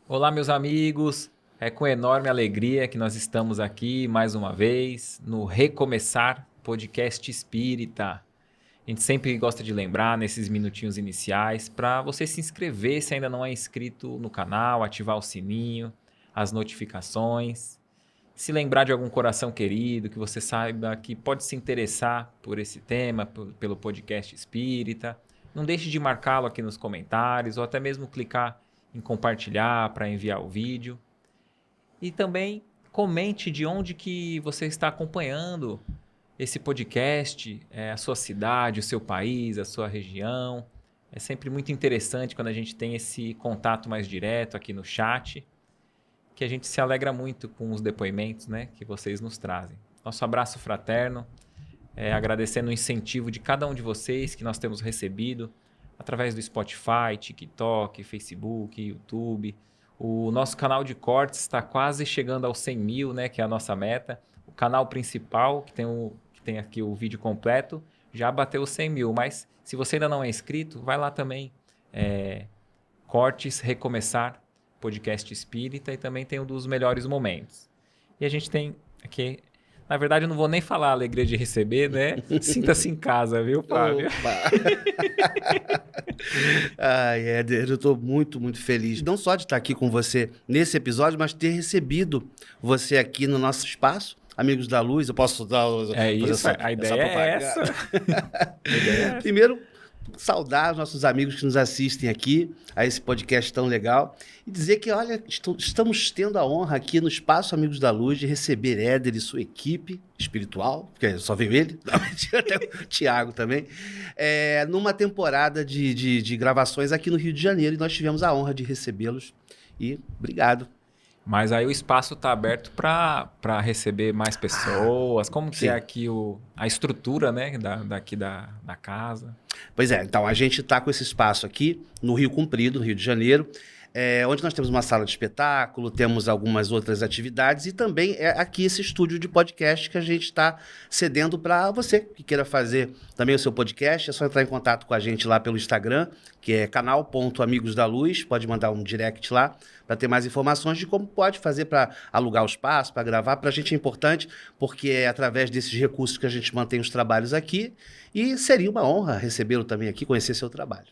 Olá, meus amigos. É com enorme alegria que nós estamos aqui mais uma vez no Recomeçar Podcast Espírita. A gente sempre gosta de lembrar nesses minutinhos iniciais para você se inscrever se ainda não é inscrito no canal, ativar o sininho, as notificações. Se lembrar de algum coração querido que você saiba que pode se interessar por esse tema, pelo podcast Espírita. Não deixe de marcá-lo aqui nos comentários ou até mesmo clicar em compartilhar para enviar o vídeo. E também comente de onde que você está acompanhando esse podcast, a sua cidade, o seu país, a sua região. É sempre muito interessante quando a gente tem esse contato mais direto aqui no chat, que a gente se alegra muito com os depoimentos, né, que vocês nos trazem. Nosso abraço fraterno, agradecendo o incentivo de cada um de vocês que nós temos recebido através do Spotify, TikTok, Facebook, YouTube. O nosso canal de cortes está quase chegando aos 100 mil, né, que é a nossa meta. O canal principal, que tem aqui o vídeo completo, já bateu os 100 mil. Mas se você ainda não é inscrito, vai lá também. Cortes, Recomeçar, Podcast Espírita, e também tem um dos melhores momentos. E a gente tem aqui... Na verdade, eu não vou nem falar a alegria de receber, né? Sinta-se em casa, viu, Fábio? Ai, Éder, eu estou muito, muito feliz. Não só de estar aqui com você nesse episódio, mas ter recebido você aqui no nosso espaço. Amigos da Luz, eu posso dar... A ideia é essa. Primeiro, saudar os nossos amigos que nos assistem aqui a esse podcast tão legal e dizer que, olha, estamos tendo a honra aqui no Espaço Amigos da Luz de receber Éder e sua equipe espiritual, porque só veio ele, até o Tiago também, numa temporada de gravações aqui no Rio de Janeiro, e nós tivemos a honra de recebê-los e obrigado. Mas aí o espaço está aberto para receber mais pessoas. Como que é aqui a estrutura, né, daqui da casa? Pois é, então a gente está com esse espaço aqui no Rio Comprido, no Rio de Janeiro, onde nós temos uma sala de espetáculo, temos algumas outras atividades e também é aqui esse estúdio de podcast que a gente está cedendo para você que queira fazer também o seu podcast. É só entrar em contato com a gente lá pelo Instagram, que é canal.amigosdaluz, pode mandar um direct lá para ter mais informações de como pode fazer para alugar o espaço, para gravar. Para a gente é importante, porque é através desses recursos que a gente mantém os trabalhos aqui, e seria uma honra recebê-lo também aqui, conhecer seu trabalho.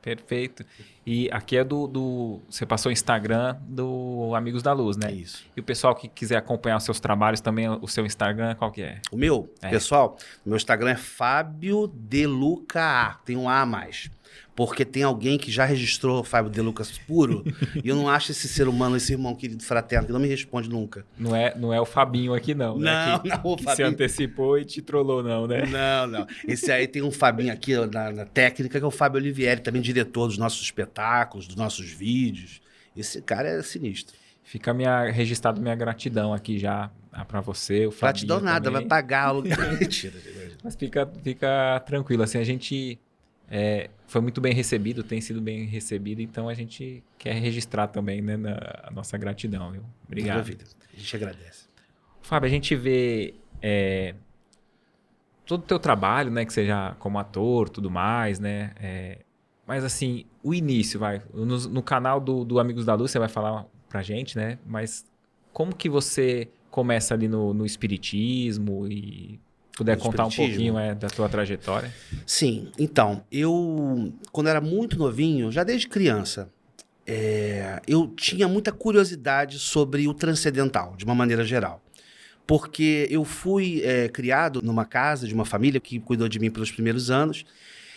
Perfeito. E aqui é você passou o Instagram do Amigos da Luz, né? É isso. E o pessoal que quiser acompanhar os seus trabalhos também, o seu Instagram, qual que é? O meu, pessoal, o meu Instagram é Fábio De Luca A, tem um A a mais. Porque tem alguém que já registrou o Fábio De Lucas puro e eu não acho esse ser humano, esse irmão querido fraterno, que não me responde nunca. Não é o Fabinho aqui não, né? O que Fabinho se antecipou e te trollou não, né? Não. Esse aí tem um Fabinho aqui na técnica, que é o Fábio Olivieri, também diretor dos nossos espetáculos, dos nossos vídeos. Esse cara é sinistro. Fica registrado minha gratidão aqui já para você, o Fabinho. Gratidão nada, também. vai pagar o lugar. Mentira. Mas fica tranquilo, assim, a gente foi muito bem recebido, tem sido bem recebido, então a gente quer registrar também, né, a nossa gratidão, viu? Obrigado. Maravilha. A gente agradece. Fábio, a gente vê todo o teu trabalho, né, que seja como ator, tudo mais, né, mas assim, o início, no canal do Amigos da Luz você vai falar pra gente, né, mas como que você começa ali no espiritismo e puder contar um pouquinho da tua trajetória? Sim, então, eu, quando era muito novinho, já desde criança, eu tinha muita curiosidade sobre o transcendental, de uma maneira geral. Porque eu fui criado numa casa de uma família que cuidou de mim pelos primeiros anos,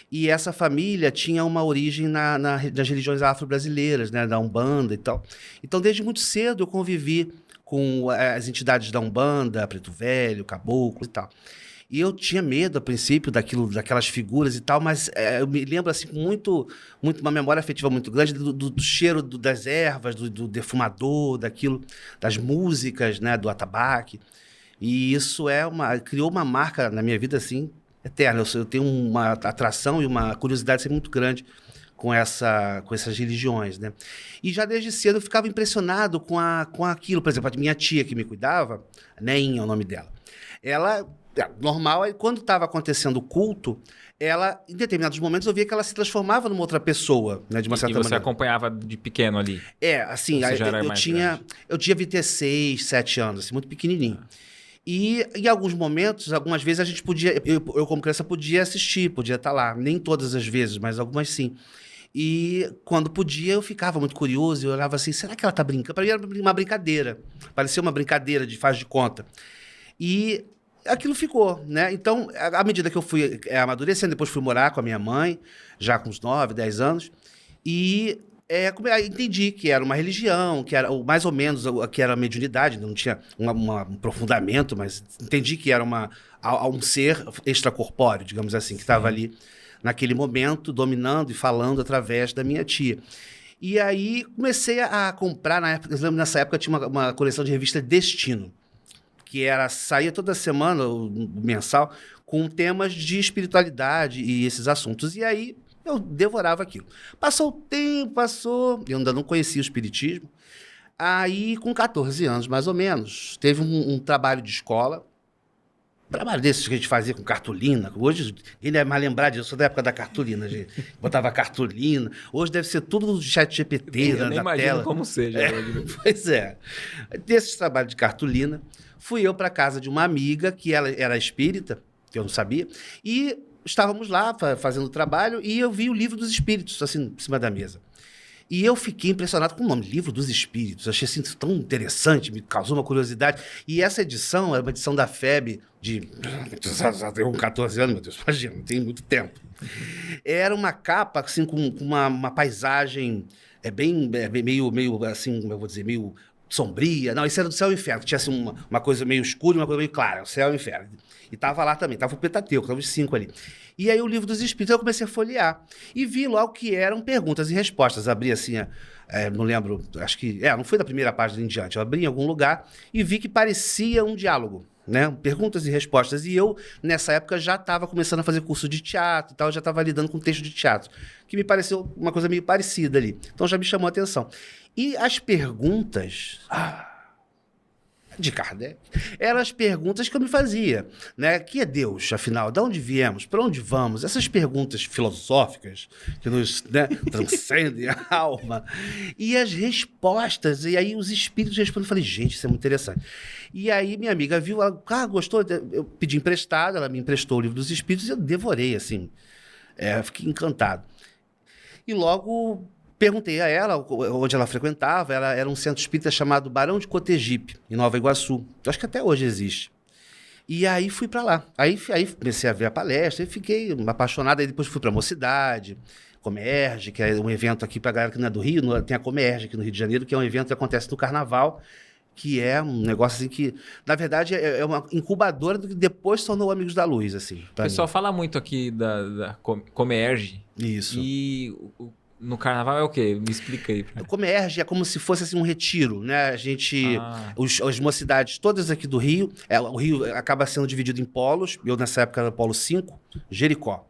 e essa família tinha uma origem nas religiões afro-brasileiras, né, da Umbanda e tal. Então, desde muito cedo, eu convivi com as entidades da Umbanda, Preto Velho, Caboclo e tal. E eu tinha medo, a princípio, daquelas figuras e tal, mas eu me lembro, assim, com uma memória afetiva muito grande do cheiro das ervas, do defumador, das músicas, né, do atabaque. E isso criou uma marca na minha vida, assim, eterna. Eu tenho uma atração e uma curiosidade assim, muito grande com essas religiões, né? E já desde cedo eu ficava impressionado com aquilo. Por exemplo, a minha tia que me cuidava, Neinha é o nome dela. Ela, normal, aí quando estava acontecendo o culto, ela, em determinados momentos, eu via que ela se transformava numa outra pessoa, né, de uma certa E você maneira. acompanhava de pequeno ali? Assim, Ou você já era eu mais tinha, grande? eu devia ter 6, 7 anos, assim, muito pequenininho. E em alguns momentos, algumas vezes a gente podia, eu como criança podia assistir, podia estar lá. Nem todas as vezes, mas algumas sim. E quando podia, eu ficava muito curioso, eu olhava assim, será que ela tá brincando? Para mim era uma brincadeira, parecia uma brincadeira de faz de conta. E aquilo ficou, né? Então, à medida que eu fui amadurecendo, depois fui morar com a minha mãe, já com uns 9, 10 anos, e aí entendi que era uma religião, que era mais ou menos que era a mediunidade, não tinha um aprofundamento, mas entendi que era um ser extracorpóreo, digamos assim, que estava ali naquele momento, dominando e falando através da minha tia. E aí comecei a comprar, na época, eu lembro nessa época tinha uma coleção de revista Destino, que saía toda semana, o mensal, com temas de espiritualidade e esses assuntos. E aí eu devorava aquilo. Passou o tempo, eu ainda não conhecia o espiritismo. Aí, com 14 anos, mais ou menos, teve um trabalho de escola, trabalho desses que a gente fazia com cartolina. Hoje, ninguém deve mais lembrar disso, eu sou da época da cartolina, gente. Botava cartolina. Hoje deve ser tudo no chat GPT, Eu nem na imagino tela. como seja. Pois é. Desses trabalhos de cartolina, fui eu para casa de uma amiga, que ela era espírita, que eu não sabia, e estávamos lá fazendo o trabalho, e eu vi o Livro dos Espíritos, assim, em cima da mesa. E eu fiquei impressionado com o nome, Livro dos Espíritos. Achei assim tão interessante, me causou uma curiosidade. E essa edição era uma edição da FEB de... Já tenho 14 anos, meu Deus, imagina, tem muito tempo. Era uma capa, assim, com uma paisagem meio, assim, como eu vou dizer, meio sombria. Não, isso era do Céu e Inferno, que tinha assim, uma coisa meio escura e uma coisa meio clara, o Céu e o Inferno. E tava lá também, tava o Pentateuco, tava os 5 ali. E aí o Livro dos Espíritos, eu comecei a folhear. E vi logo que eram perguntas e respostas. Abri assim, não lembro, acho que... não foi da primeira página em diante. Eu abri em algum lugar e vi que parecia um diálogo, né? Perguntas e respostas. E eu, nessa época, já estava começando a fazer curso de teatro e tal, já estava lidando com texto de teatro, que me pareceu uma coisa meio parecida ali. Então já me chamou a atenção. E as perguntas... de Kardec, eram as perguntas que eu me fazia, né? Que é Deus, afinal? De onde viemos? Para onde vamos? Essas perguntas filosóficas que nos, né, transcendem a alma. E as respostas, e aí os espíritos respondem. Eu falei, gente, isso é muito interessante. E aí minha amiga viu, ela, gostou, eu pedi emprestado, ela me emprestou o Livro dos Espíritos e eu devorei, assim. Fiquei encantado. E logo... perguntei a ela onde ela frequentava. Ela era um centro espírita chamado Barão de Cotegipe, em Nova Iguaçu. Eu acho que até hoje existe. E aí fui para lá. Aí comecei a ver a palestra e fiquei apaixonado. Aí depois fui para a Mocidade, Comerge, que é um evento aqui para a galera que não é do Rio. Tem a Comerge aqui no Rio de Janeiro, que é um evento que acontece no Carnaval, que é um negócio assim que, na verdade, é uma incubadora do que depois se tornou Amigos da Luz. Assim, O pessoal fala muito aqui da Comerge. Isso. E... no carnaval é o quê? Me explica aí. O Comerge é como se fosse assim, um retiro, né? A gente... As mocidades todas aqui do Rio... o Rio acaba sendo dividido em polos. Eu, nessa época, era polo 5, Jericó.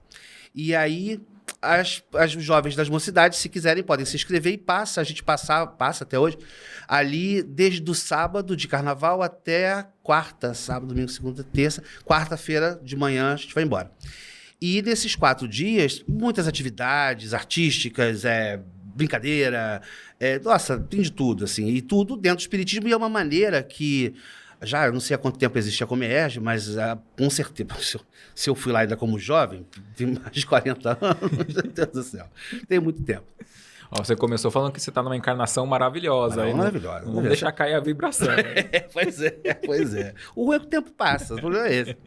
E aí, os jovens das mocidades, se quiserem, podem se inscrever e a gente passa até hoje, ali desde o sábado de carnaval até a quarta, sábado, domingo, segunda, terça. Quarta-feira de manhã, a gente vai embora. E nesses 4 dias, muitas atividades artísticas, brincadeira, nossa, tem de tudo, assim. E tudo dentro do espiritismo, e é uma maneira que... eu não sei há quanto tempo existe a Comerge, mas com certeza, se eu fui lá ainda como jovem, tem mais de 40 anos, meu Deus do céu, tem muito tempo. Você começou falando que você está numa encarnação maravilhosa. Maravilhosa. Não deixar cair a vibração. Né? Pois é. O ruim é que o tempo passa, o problema é esse.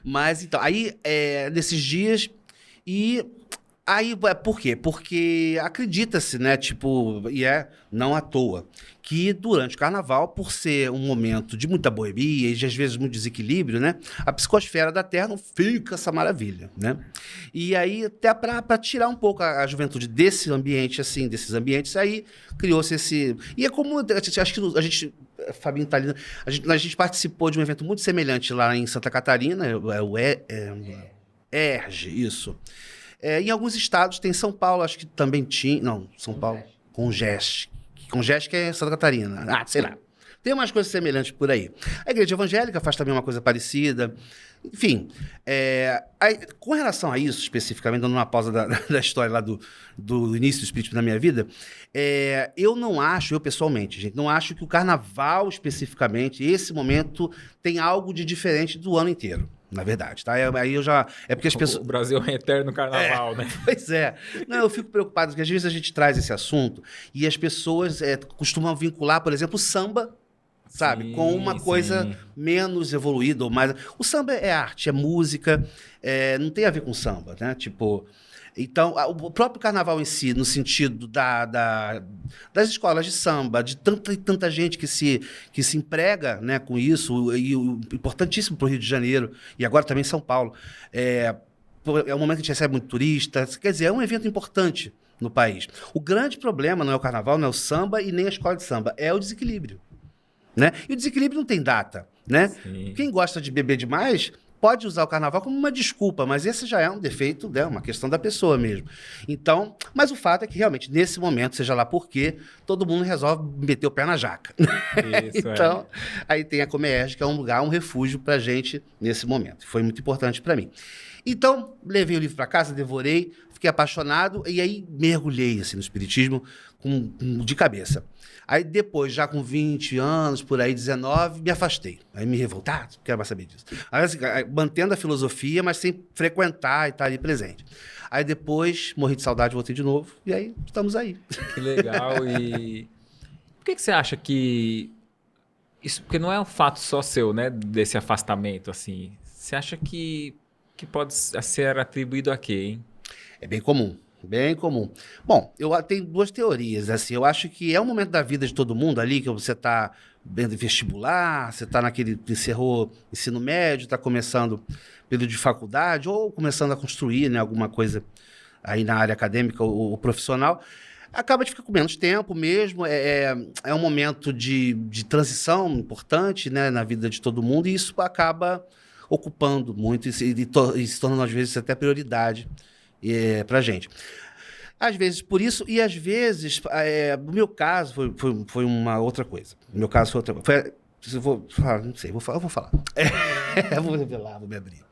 Mas, então, aí, nesses dias... E aí, por quê? Porque acredita-se, né, não à toa, que durante o carnaval, por ser um momento de muita boemia e às vezes muito desequilíbrio, né, a psicosfera da Terra não fica essa maravilha, né? E aí, até para tirar um pouco a juventude desse ambiente, assim, desses ambientes, aí criou-se esse... E é como, acho que a gente... Fabinho tá ali, a gente participou de um evento muito semelhante lá em Santa Catarina, o ERJ, isso. Em alguns estados, tem São Paulo, acho que também tinha... Não, São Paulo, Congeste. Congeste que é Santa Catarina. Sei lá. Tem umas coisas semelhantes por aí. A igreja evangélica faz também uma coisa parecida. Enfim, com relação a isso, especificamente, dando uma pausa da história lá do início do espiritismo na minha vida, eu pessoalmente, gente, não acho que o carnaval, especificamente, esse momento, tem algo de diferente do ano inteiro. Na verdade, tá? Aí eu já... É porque as pessoas... O Brasil é um eterno carnaval, né? Pois é. Não, eu fico preocupado, porque às vezes a gente traz esse assunto e as pessoas costumam vincular, por exemplo, o samba, sabe? Sim, com uma coisa sim. menos evoluída ou mais... O samba é arte, é música, não tem a ver com samba, né? Tipo... Então, o próprio carnaval em si, no sentido das escolas de samba, de tanta e tanta gente que se emprega, né, com isso, e o importantíssimo para o Rio de Janeiro, e agora também São Paulo, é um momento que a gente recebe muito turista, quer dizer, é um evento importante no país. O grande problema não é o carnaval, não é o samba e nem a escola de samba, é o desequilíbrio. Né? E o desequilíbrio não tem data. Né? Quem gosta de beber demais... pode usar o carnaval como uma desculpa, mas esse já é um defeito, né? Uma questão da pessoa mesmo. Então, mas o fato é que realmente, nesse momento, seja lá por quê, todo mundo resolve meter o pé na jaca. Isso, então, aí tem a Comerge, que é um lugar, um refúgio pra gente nesse momento. Foi muito importante para mim. Então, levei o livro para casa, devorei, fiquei apaixonado e aí mergulhei assim, no espiritismo de cabeça. Aí depois, já com 20 anos, por aí, 19, me afastei. Aí me revoltei, não quero mais saber disso. Aí, assim, mantendo a filosofia, mas sem frequentar e estar ali presente. Aí depois, morri de saudade, voltei de novo, e aí estamos aí. Que legal. E por que você acha que... Isso, porque não é um fato só seu, né? Desse afastamento, assim. Você acha que pode ser atribuído a quê, hein? É bem comum. Bem comum. Bom, eu tenho duas teorias. Assim, eu acho que é um momento da vida de todo mundo ali, que você está vendo vestibular, você está encerrou ensino médio, está começando período de faculdade, ou começando a construir, né, alguma coisa aí na área acadêmica ou profissional. Acaba de ficar com menos tempo mesmo, é um momento de transição importante, né, na vida de todo mundo, e isso acaba ocupando muito e se tornando, às vezes, até prioridade para a gente. Às vezes por isso, e às vezes, no meu caso, foi uma outra coisa. No meu caso foi outra coisa. Eu vou falar, não sei, eu vou falar. Vou revelar, vou me abrir.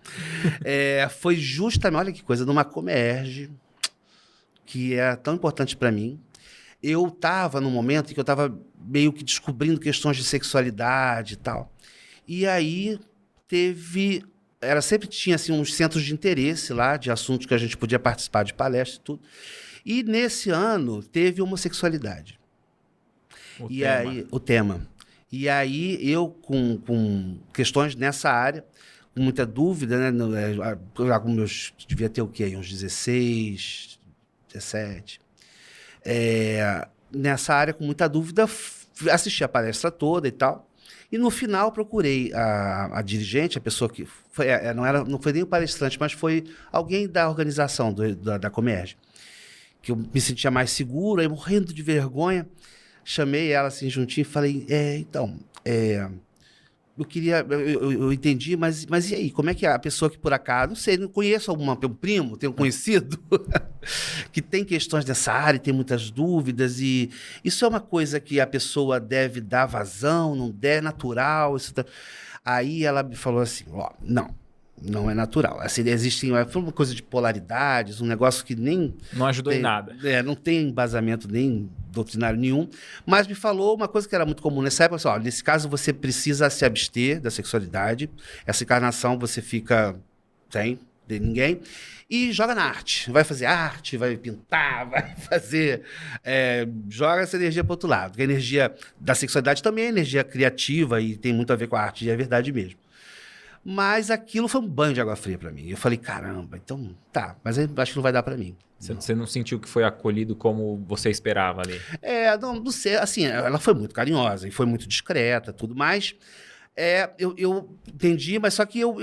Foi justamente, olha que coisa, numa Comerge, que é tão importante para mim. Eu estava num momento em que eu estava meio que descobrindo questões de sexualidade e tal. E aí sempre tinha assim, uns centros de interesse lá, de assuntos que a gente podia participar de palestras e tudo. E nesse ano teve homossexualidade. O tema. E aí eu, com questões nessa área, com muita dúvida, né? Já com meus... Devia ter o quê? Uns 16, 17. Nessa área, com muita dúvida, assisti a palestra toda e tal. E no final procurei a dirigente, a pessoa que... não foi nem o palestrante, mas foi alguém da organização da Comerge, que eu me sentia mais seguro, aí morrendo de vergonha, chamei ela assim juntinho e falei, eu queria... Eu entendi, mas e aí? Como é que a pessoa que por acaso... Não sei, não conheço um primo, tenho conhecido, que tem questões dessa área, tem muitas dúvidas, e isso é uma coisa que a pessoa deve dar vazão, não é natural. Aí ela me falou assim, não é natural. Assim, foi uma coisa de polaridades, um negócio que nem... Não ajudou em nada. Não tem embasamento nem doutrinário nenhum, mas me falou uma coisa que era muito comum nessa época, assim, nesse caso você precisa se abster da sexualidade, essa encarnação você fica sem de ninguém, e joga na arte. Vai fazer arte, vai pintar, vai fazer... joga essa energia para outro lado. Porque a energia da sexualidade também é energia criativa e tem muito a ver com a arte, e é verdade mesmo. Mas aquilo foi um banho de água fria para mim. Eu falei, caramba, então tá, mas eu acho que não vai dar para mim. Você não sentiu que foi acolhido como você esperava ali? Não sei, assim, ela foi muito carinhosa e foi muito discreta, tudo mais. Eu entendi, mas só que eu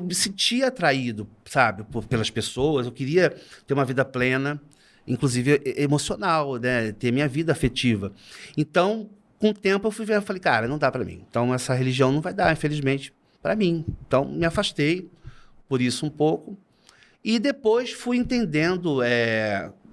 me sentia atraído, sabe, pelas pessoas. Eu queria ter uma vida plena, inclusive emocional, né, ter minha vida afetiva. Então, com o tempo, eu fui ver, eu falei, cara, não dá para mim. Então, essa religião não vai dar, infelizmente, para mim. Então, me afastei por isso um pouco. E depois fui entendendo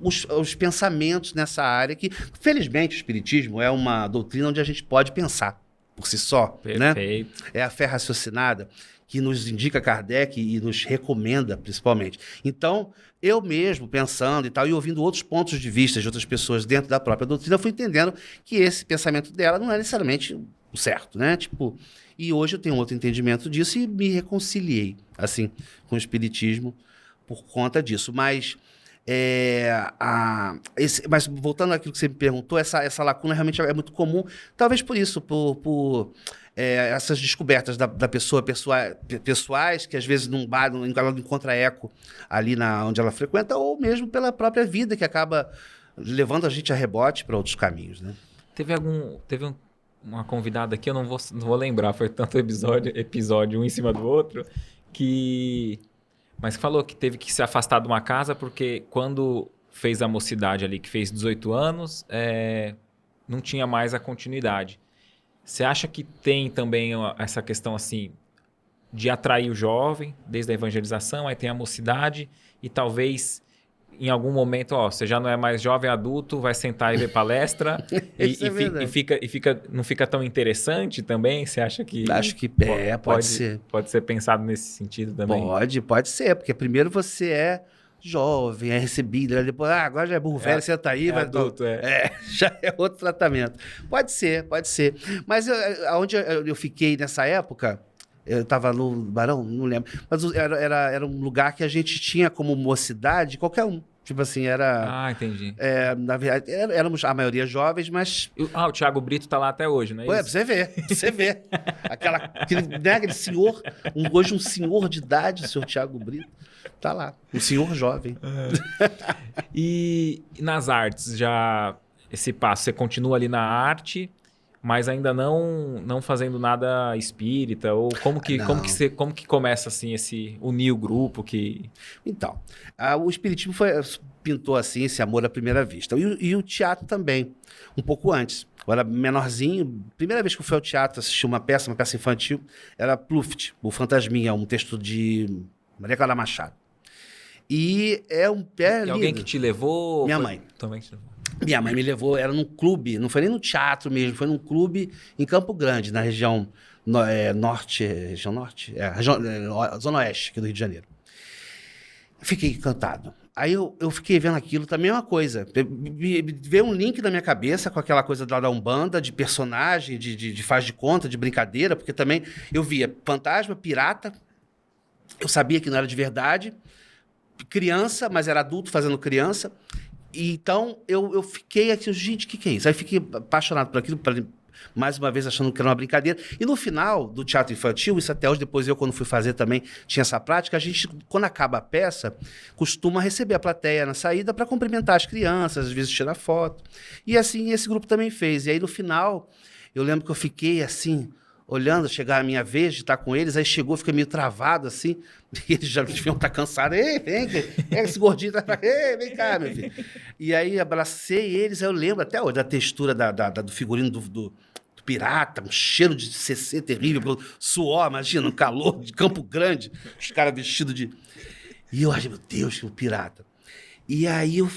os pensamentos nessa área que, felizmente, o espiritismo é uma doutrina onde a gente pode pensar por si só. Perfeito. Né? É a fé raciocinada que nos indica Kardec e nos recomenda, principalmente. Então, eu mesmo, pensando e tal, e ouvindo outros pontos de vista de outras pessoas dentro da própria doutrina, eu fui entendendo que esse pensamento dela não é necessariamente o certo, né? Tipo, e hoje eu tenho outro entendimento disso e me reconciliei, assim, com o espiritismo por conta disso. Mas, mas voltando àquilo que você me perguntou, essa lacuna realmente é muito comum, talvez por isso, por essas descobertas da pessoa, pessoais, que às vezes ela não encontra eco ali onde ela frequenta, ou mesmo pela própria vida, que acaba levando a gente a rebote para outros caminhos, né? Teve uma convidada aqui, eu não vou lembrar, foi tanto episódio um em cima do outro, mas falou que teve que se afastar de uma casa porque quando fez a mocidade ali, que fez 18 anos, não tinha mais a continuidade. Você acha que tem também essa questão assim de atrair o jovem, desde a evangelização, aí tem a mocidade e talvez em algum momento, você já não é mais jovem adulto, vai sentar e ver palestra não fica tão interessante também? Você acha que... Acho que pode ser. Pode ser pensado nesse sentido também? Pode ser, porque primeiro você é jovem, é recebido, né? Depois, agora já é burro velho, senta aí. Vai adulto, já é outro tratamento. Pode ser. Mas onde eu fiquei nessa época, eu estava no Barão, não lembro, mas era um lugar que a gente tinha como mocidade qualquer um. Tipo assim, era... Ah, entendi. Na verdade, éramos a maioria jovens, mas... o Thiago Brito tá lá até hoje, não é isso? Você vê. Aquele senhor, hoje um senhor de idade, o senhor Thiago Brito, tá lá. Um senhor jovem. E nas artes, já esse passo, você continua ali na arte, mas ainda não fazendo nada espírita? Ou como que começa assim, unir o grupo? Então, o espiritismo pintou assim esse amor à primeira vista. E o teatro também, um pouco antes. Eu era menorzinho, primeira vez que eu fui ao teatro assistir uma peça infantil, era Pluft, o Fantasminha, um texto de Maria Clara Machado. E alguém que te levou? Minha mãe. Também te levou. Minha mãe me levou, era num clube, não foi nem no teatro mesmo, foi num clube em Campo Grande, na região norte, zona oeste aqui do Rio de Janeiro. Fiquei encantado. Aí eu fiquei vendo aquilo, também é uma coisa. Veio um link na minha cabeça com aquela coisa da Umbanda, de personagem, de faz de conta, de brincadeira, porque também eu via fantasma, pirata, eu sabia que não era de verdade, criança, mas era adulto fazendo criança. E então eu fiquei aqui, gente, o que é isso? Aí fiquei apaixonado por aquilo, mais uma vez achando que era uma brincadeira. E no final do teatro infantil, isso até hoje, depois quando fui fazer também, tinha essa prática, a gente, quando acaba a peça, costuma receber a plateia na saída para cumprimentar as crianças, às vezes tirar foto. E assim, esse grupo também fez. E aí no final, eu lembro que eu fiquei assim, olhando, chegar a minha vez de estar com eles, aí chegou, fica meio travado assim, e eles já deviam estar cansados. Ei, vem, esse gordinho tá pra... Ei, vem cá, meu filho. E aí abracei eles, aí eu lembro até hoje da textura do figurino do pirata, um cheiro de CC terrível, suor, imagina, um calor de Campo Grande, os caras vestidos de... E eu achei, meu Deus, o pirata. E aí eu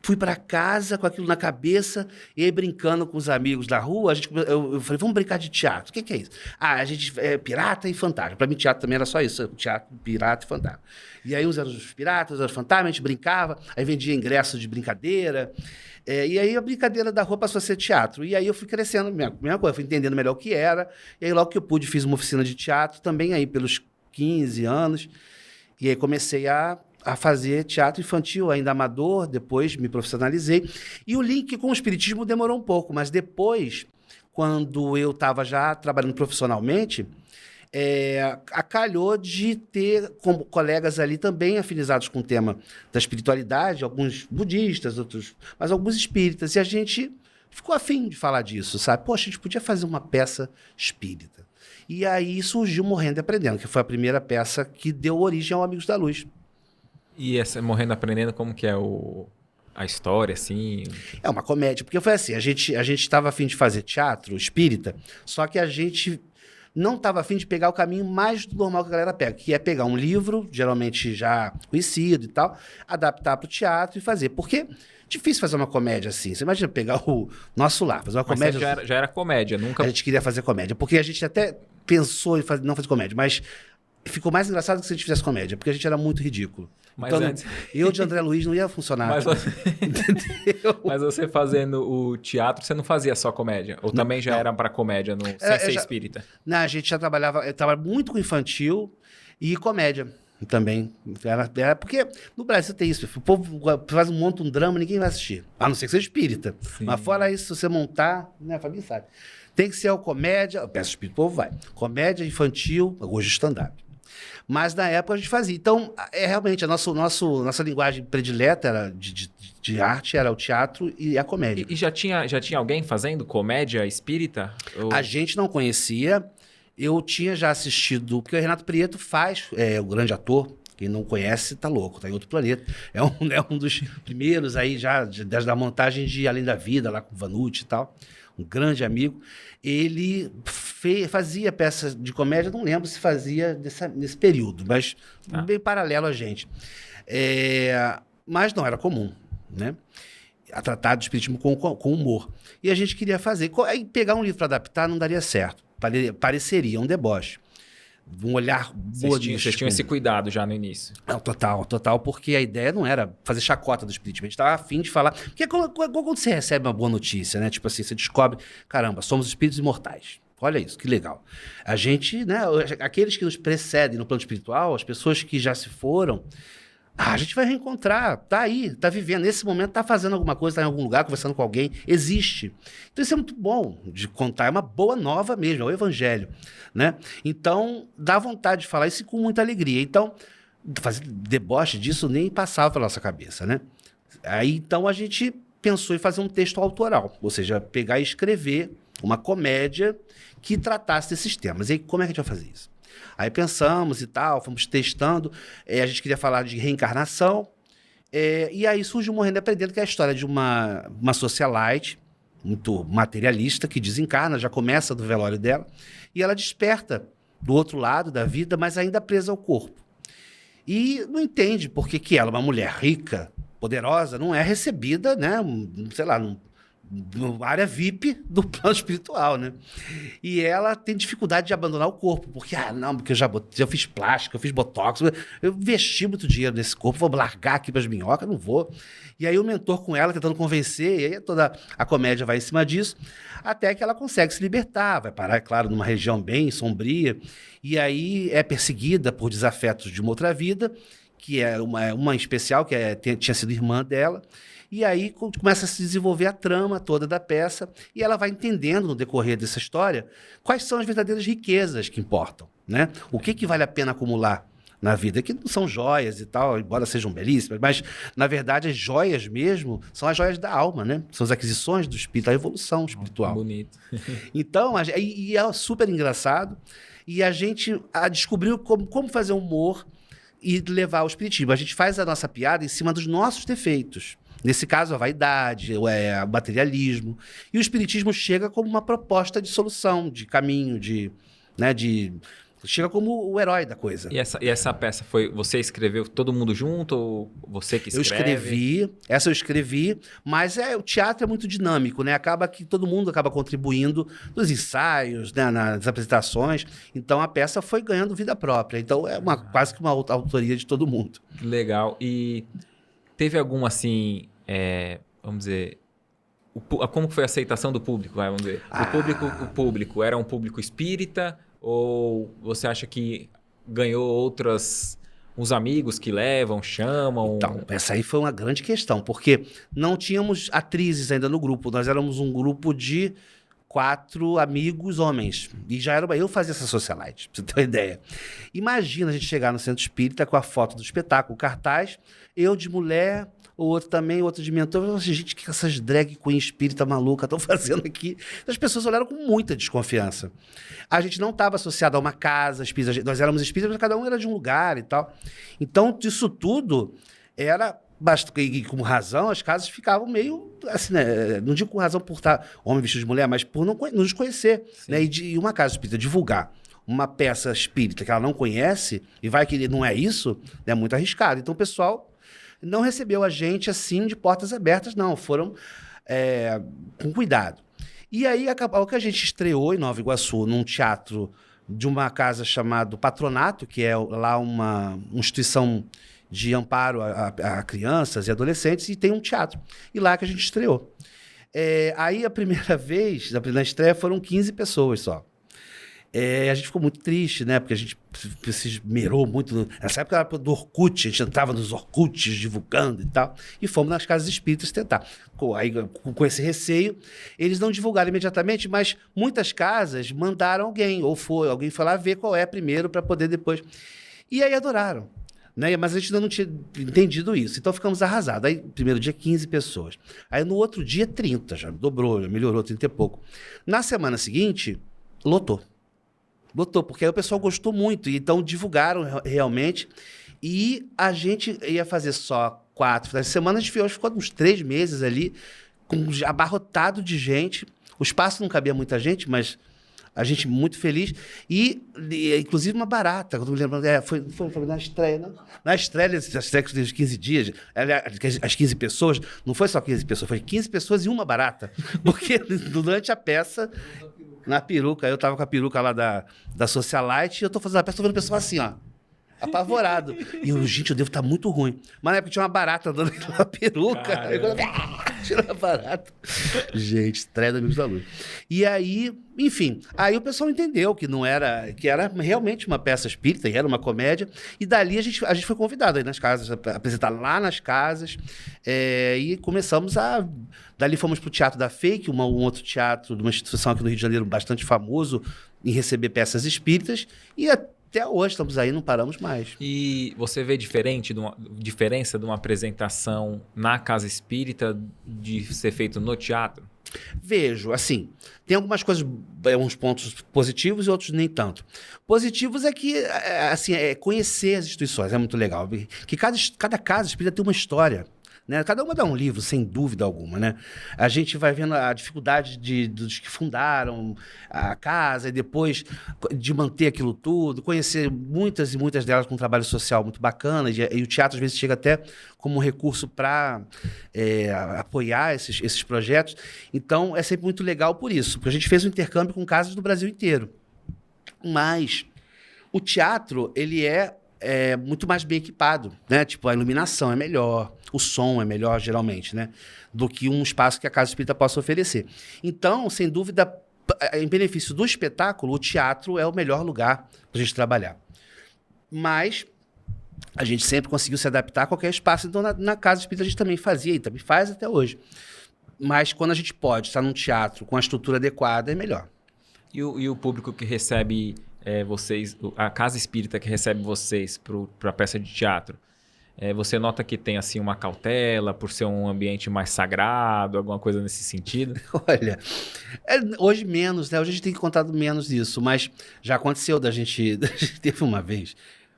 fui para casa com aquilo na cabeça, e aí brincando com os amigos da rua, eu falei, vamos brincar de teatro. O que é isso? A gente é pirata e fantasma. Para mim, teatro também era só isso, teatro, pirata e fantasma. E aí uns eram os piratas, outros eram os fantasmas, a gente brincava, aí vendia ingresso de brincadeira, e aí a brincadeira da rua passou a ser teatro. E aí eu fui crescendo, mesma coisa, fui entendendo melhor o que era, e aí logo que eu pude, fiz uma oficina de teatro, também aí pelos 15 anos, e aí comecei a fazer teatro infantil, ainda amador, depois me profissionalizei. E o link com o espiritismo demorou um pouco, mas depois, quando eu estava já trabalhando profissionalmente, calhou de ter como colegas ali também afinizados com o tema da espiritualidade, alguns budistas, outros, mas alguns espíritas, e a gente ficou afim de falar disso, sabe? Poxa, a gente podia fazer uma peça espírita. E aí surgiu Morrendo e Aprendendo, que foi a primeira peça que deu origem ao Amigos da Luz. E essa Morrendo Aprendendo, como que é a história, assim? É uma comédia, porque foi assim, a gente estava a fim de fazer teatro espírita, só que a gente não estava a fim de pegar o caminho mais normal que a galera pega, que é pegar um livro, geralmente já conhecido e tal, adaptar para o teatro e fazer. Porque Difícil fazer uma comédia assim. Você imagina pegar o Nosso Lar, fazer uma Mas comédia. já era comédia, nunca. A gente queria fazer comédia, porque a gente até pensou em não fazer comédia, mas ficou mais engraçado que se a gente fizesse comédia, porque a gente era muito ridículo. Mas então, antes- eu de André Luiz não ia funcionar. Mas você, Entendeu? mas você fazendo o teatro, você não fazia só comédia? Ou também já não. era pra comédia, sem eu ser já- espírita? Não, a gente já trabalhava, eu trabalhava muito com infantil e comédia também. Era porque no Brasil tem isso, o povo monta um drama, ninguém vai assistir. A não ser que seja espírita. Sim. Mas fora isso, se você montar, né, a família sabe. Tem que ser o comédia, eu peço espírito, o povo vai. Comédia infantil, hoje stand-up. Mas na época a gente fazia. Então, realmente, nossa linguagem predileta era de arte era o teatro e a comédia. E já tinha alguém fazendo comédia espírita? Ou- A gente não conhecia. Eu tinha já assistido, porque o Renato Prieto faz, o grande ator. Quem não conhece, tá louco, tá em outro planeta. É um dos primeiros aí já da montagem de Além da Vida, lá com o Vanucci e tal. Um grande amigo. Ele fazia peça de comédia, não lembro se fazia nesse período, mas bem paralelo a gente. Mas não era comum, né? A tratar do espiritismo com humor. E a gente queria fazer. Aí pegar um livro para adaptar não daria certo. Pareceria um deboche. Um olhar Vocês tinham esse cuidado já no início. Não, total, porque a ideia não era fazer chacota do espiritismo, a gente estava afim de falar. Porque é quando você recebe uma boa notícia, né? Tipo assim, você descobre, caramba, somos espíritos imortais. Olha isso, que legal. A gente, né? Aqueles que nos precedem no plano espiritual, as pessoas que já se foram, a gente vai reencontrar, tá aí, tá vivendo. Nesse momento, tá fazendo alguma coisa, tá em algum lugar, conversando com alguém, existe. Então isso é muito bom de contar, é uma boa nova mesmo, é o evangelho, né? Então, dá vontade de falar isso com muita alegria. Então, fazer deboche disso nem passava pela nossa cabeça, né? Aí, então, a gente pensou em fazer um texto autoral, ou seja, pegar e escrever uma comédia que tratasse desses temas. E aí, como é que a gente vai fazer isso? Aí pensamos e tal, fomos testando. A gente queria falar de reencarnação. E aí surge o Morrendo e Aprendendo, que é a história de uma socialite muito materialista que desencarna, já começa do velório dela, e ela desperta do outro lado da vida, mas ainda presa ao corpo. E não entende por que ela, uma mulher rica, poderosa, não é recebida, né, sei lá, numa área VIP do plano espiritual, né? E ela tem dificuldade de abandonar o corpo, porque, porque eu fiz plástica, eu fiz botox, eu investi muito dinheiro nesse corpo, vou largar aqui para as minhocas, não vou. E aí o mentor com ela, tentando convencer, e aí toda a comédia vai em cima disso, até que ela consegue se libertar, vai parar, é claro, numa região bem sombria, e aí é perseguida por desafetos de uma outra vida, que é uma em especial, que tinha sido irmã dela. E aí começa a se desenvolver a trama toda da peça e ela vai entendendo no decorrer dessa história quais são as verdadeiras riquezas que importam, né? O que vale a pena acumular na vida, que não são joias e tal, embora sejam belíssimas, mas na verdade as joias mesmo são as joias da alma, né? São as aquisições do espírito, a evolução espiritual. Bonito. Então, e é super engraçado e a gente descobriu como fazer humor e levar ao espiritismo. A gente faz a nossa piada em cima dos nossos defeitos. Nesse caso, a vaidade, o materialismo. E o espiritismo chega como uma proposta de solução, de caminho, chega como o herói da coisa. E essa peça foi... Você escreveu todo mundo junto ou você que escreve? Eu escrevi, mas o teatro é muito dinâmico, né? Acaba que todo mundo acaba contribuindo nos ensaios, né? Nas apresentações. Então, a peça foi ganhando vida própria. Então, é quase que uma autoria de todo mundo. Legal. E teve algum, assim... vamos dizer, como foi a aceitação do público? Vamos dizer, o público era um público espírita ou você acha que ganhou uns amigos que levam, chamam? Então, essa aí foi uma grande questão, porque não tínhamos atrizes ainda no grupo, nós éramos um grupo de 4 amigos homens. E já era eu fazia essa socialite, pra você ter uma ideia. Imagina a gente chegar no centro espírita com a foto do espetáculo, o cartaz, eu de mulher, o outro também, o outro de mentor. Eu falei, gente, o que essas drag queen espírita maluca estão fazendo aqui? As pessoas olharam com muita desconfiança. A gente não estava associado a uma casa espírita, nós éramos espíritas, mas cada um era de um lugar e tal. Então, disso tudo, era... E com razão, as casas ficavam meio assim, né? Não digo com razão por estar homem vestido de mulher, mas por não nos conhecer. Né? E uma casa espírita divulgar uma peça espírita que ela não conhece e vai que não é isso, é muito arriscado. Então o pessoal não recebeu a gente assim de portas abertas, não. Foram com cuidado. E aí acabou que a gente estreou em Nova Iguaçu, num teatro de uma casa chamada Patronato, que é lá uma instituição de amparo a crianças e adolescentes, e tem um teatro. E lá que a gente estreou. Aí a primeira vez, na estreia, foram 15 pessoas só. A gente ficou muito triste, né? Porque a gente se esmerou muito. Nessa época era do Orkut, a gente entrava nos Orkuts divulgando e tal. E fomos nas casas espíritas tentar. Aí, com esse receio, eles não divulgaram imediatamente, mas muitas casas mandaram alguém, alguém foi lá ver qual é primeiro para poder depois. E aí adoraram. Né? Mas a gente ainda não tinha entendido isso. Então ficamos arrasados. Aí, primeiro dia, 15 pessoas. Aí no outro dia, 30. Já dobrou, já melhorou, 30 e pouco. Na semana seguinte, lotou. Lotou, porque aí o pessoal gostou muito. Então divulgaram realmente. E a gente ia fazer só 4 finais de semana. A gente ficou uns 3 meses ali, abarrotado de gente. O espaço não cabia muita gente, mas a gente muito feliz. E inclusive uma barata, quando me lembrando, foi na estreia, não? Na estreia dos 15 dias, as 15 pessoas, não foi só 15 pessoas, foi 15 pessoas e uma barata. Porque durante a peça, na peruca, eu tava com a peruca lá da Socialite, e eu tô fazendo a peça, tô vendo o pessoal assim, ó, apavorado. E eu, gente, eu devo estar muito ruim. Mas na época tinha uma barata andando na peruca. Aí quando tirou a barata. Gente, estreia do Amigos da Luz. E aí, enfim, aí o pessoal entendeu que era realmente uma peça espírita, e era uma comédia. E dali a gente foi convidado aí nas casas, apresentar lá nas casas. E começamos dali fomos pro Teatro da Fake, um outro teatro de uma instituição aqui no Rio de Janeiro bastante famoso em receber peças espíritas. E até hoje estamos aí, não paramos mais. E você vê diferença de uma apresentação na casa espírita de ser feito no teatro? Vejo, assim, tem algumas coisas, uns pontos positivos e outros nem tanto. Positivos é que, assim, conhecer as instituições é muito legal, que cada casa espírita tem uma história. Né? Cada uma dá um livro, sem dúvida alguma, né? A gente vai vendo a dificuldade dos que fundaram a casa e depois de manter aquilo tudo, conhecer muitas e muitas delas com um trabalho social muito bacana, e o teatro às vezes chega até como um recurso para apoiar esses projetos. Então é sempre muito legal por isso, porque a gente fez um intercâmbio com casas do Brasil inteiro. Mas o teatro, ele é muito mais bem equipado, né? Tipo, a iluminação é melhor, o som é melhor, geralmente, né? Do que um espaço que a Casa Espírita possa oferecer. Então, sem dúvida, em benefício do espetáculo, o teatro é o melhor lugar para a gente trabalhar. Mas a gente sempre conseguiu se adaptar a qualquer espaço. Então, na Casa Espírita a gente também fazia e também faz até hoje. Mas quando a gente pode estar num teatro com a estrutura adequada, é melhor. E o público que recebe vocês, a casa espírita que recebe vocês para a peça de teatro, você nota que tem assim uma cautela por ser um ambiente mais sagrado, alguma coisa nesse sentido? Olha, hoje menos, né? Hoje a gente tem contado menos disso, mas já aconteceu a gente teve uma vez,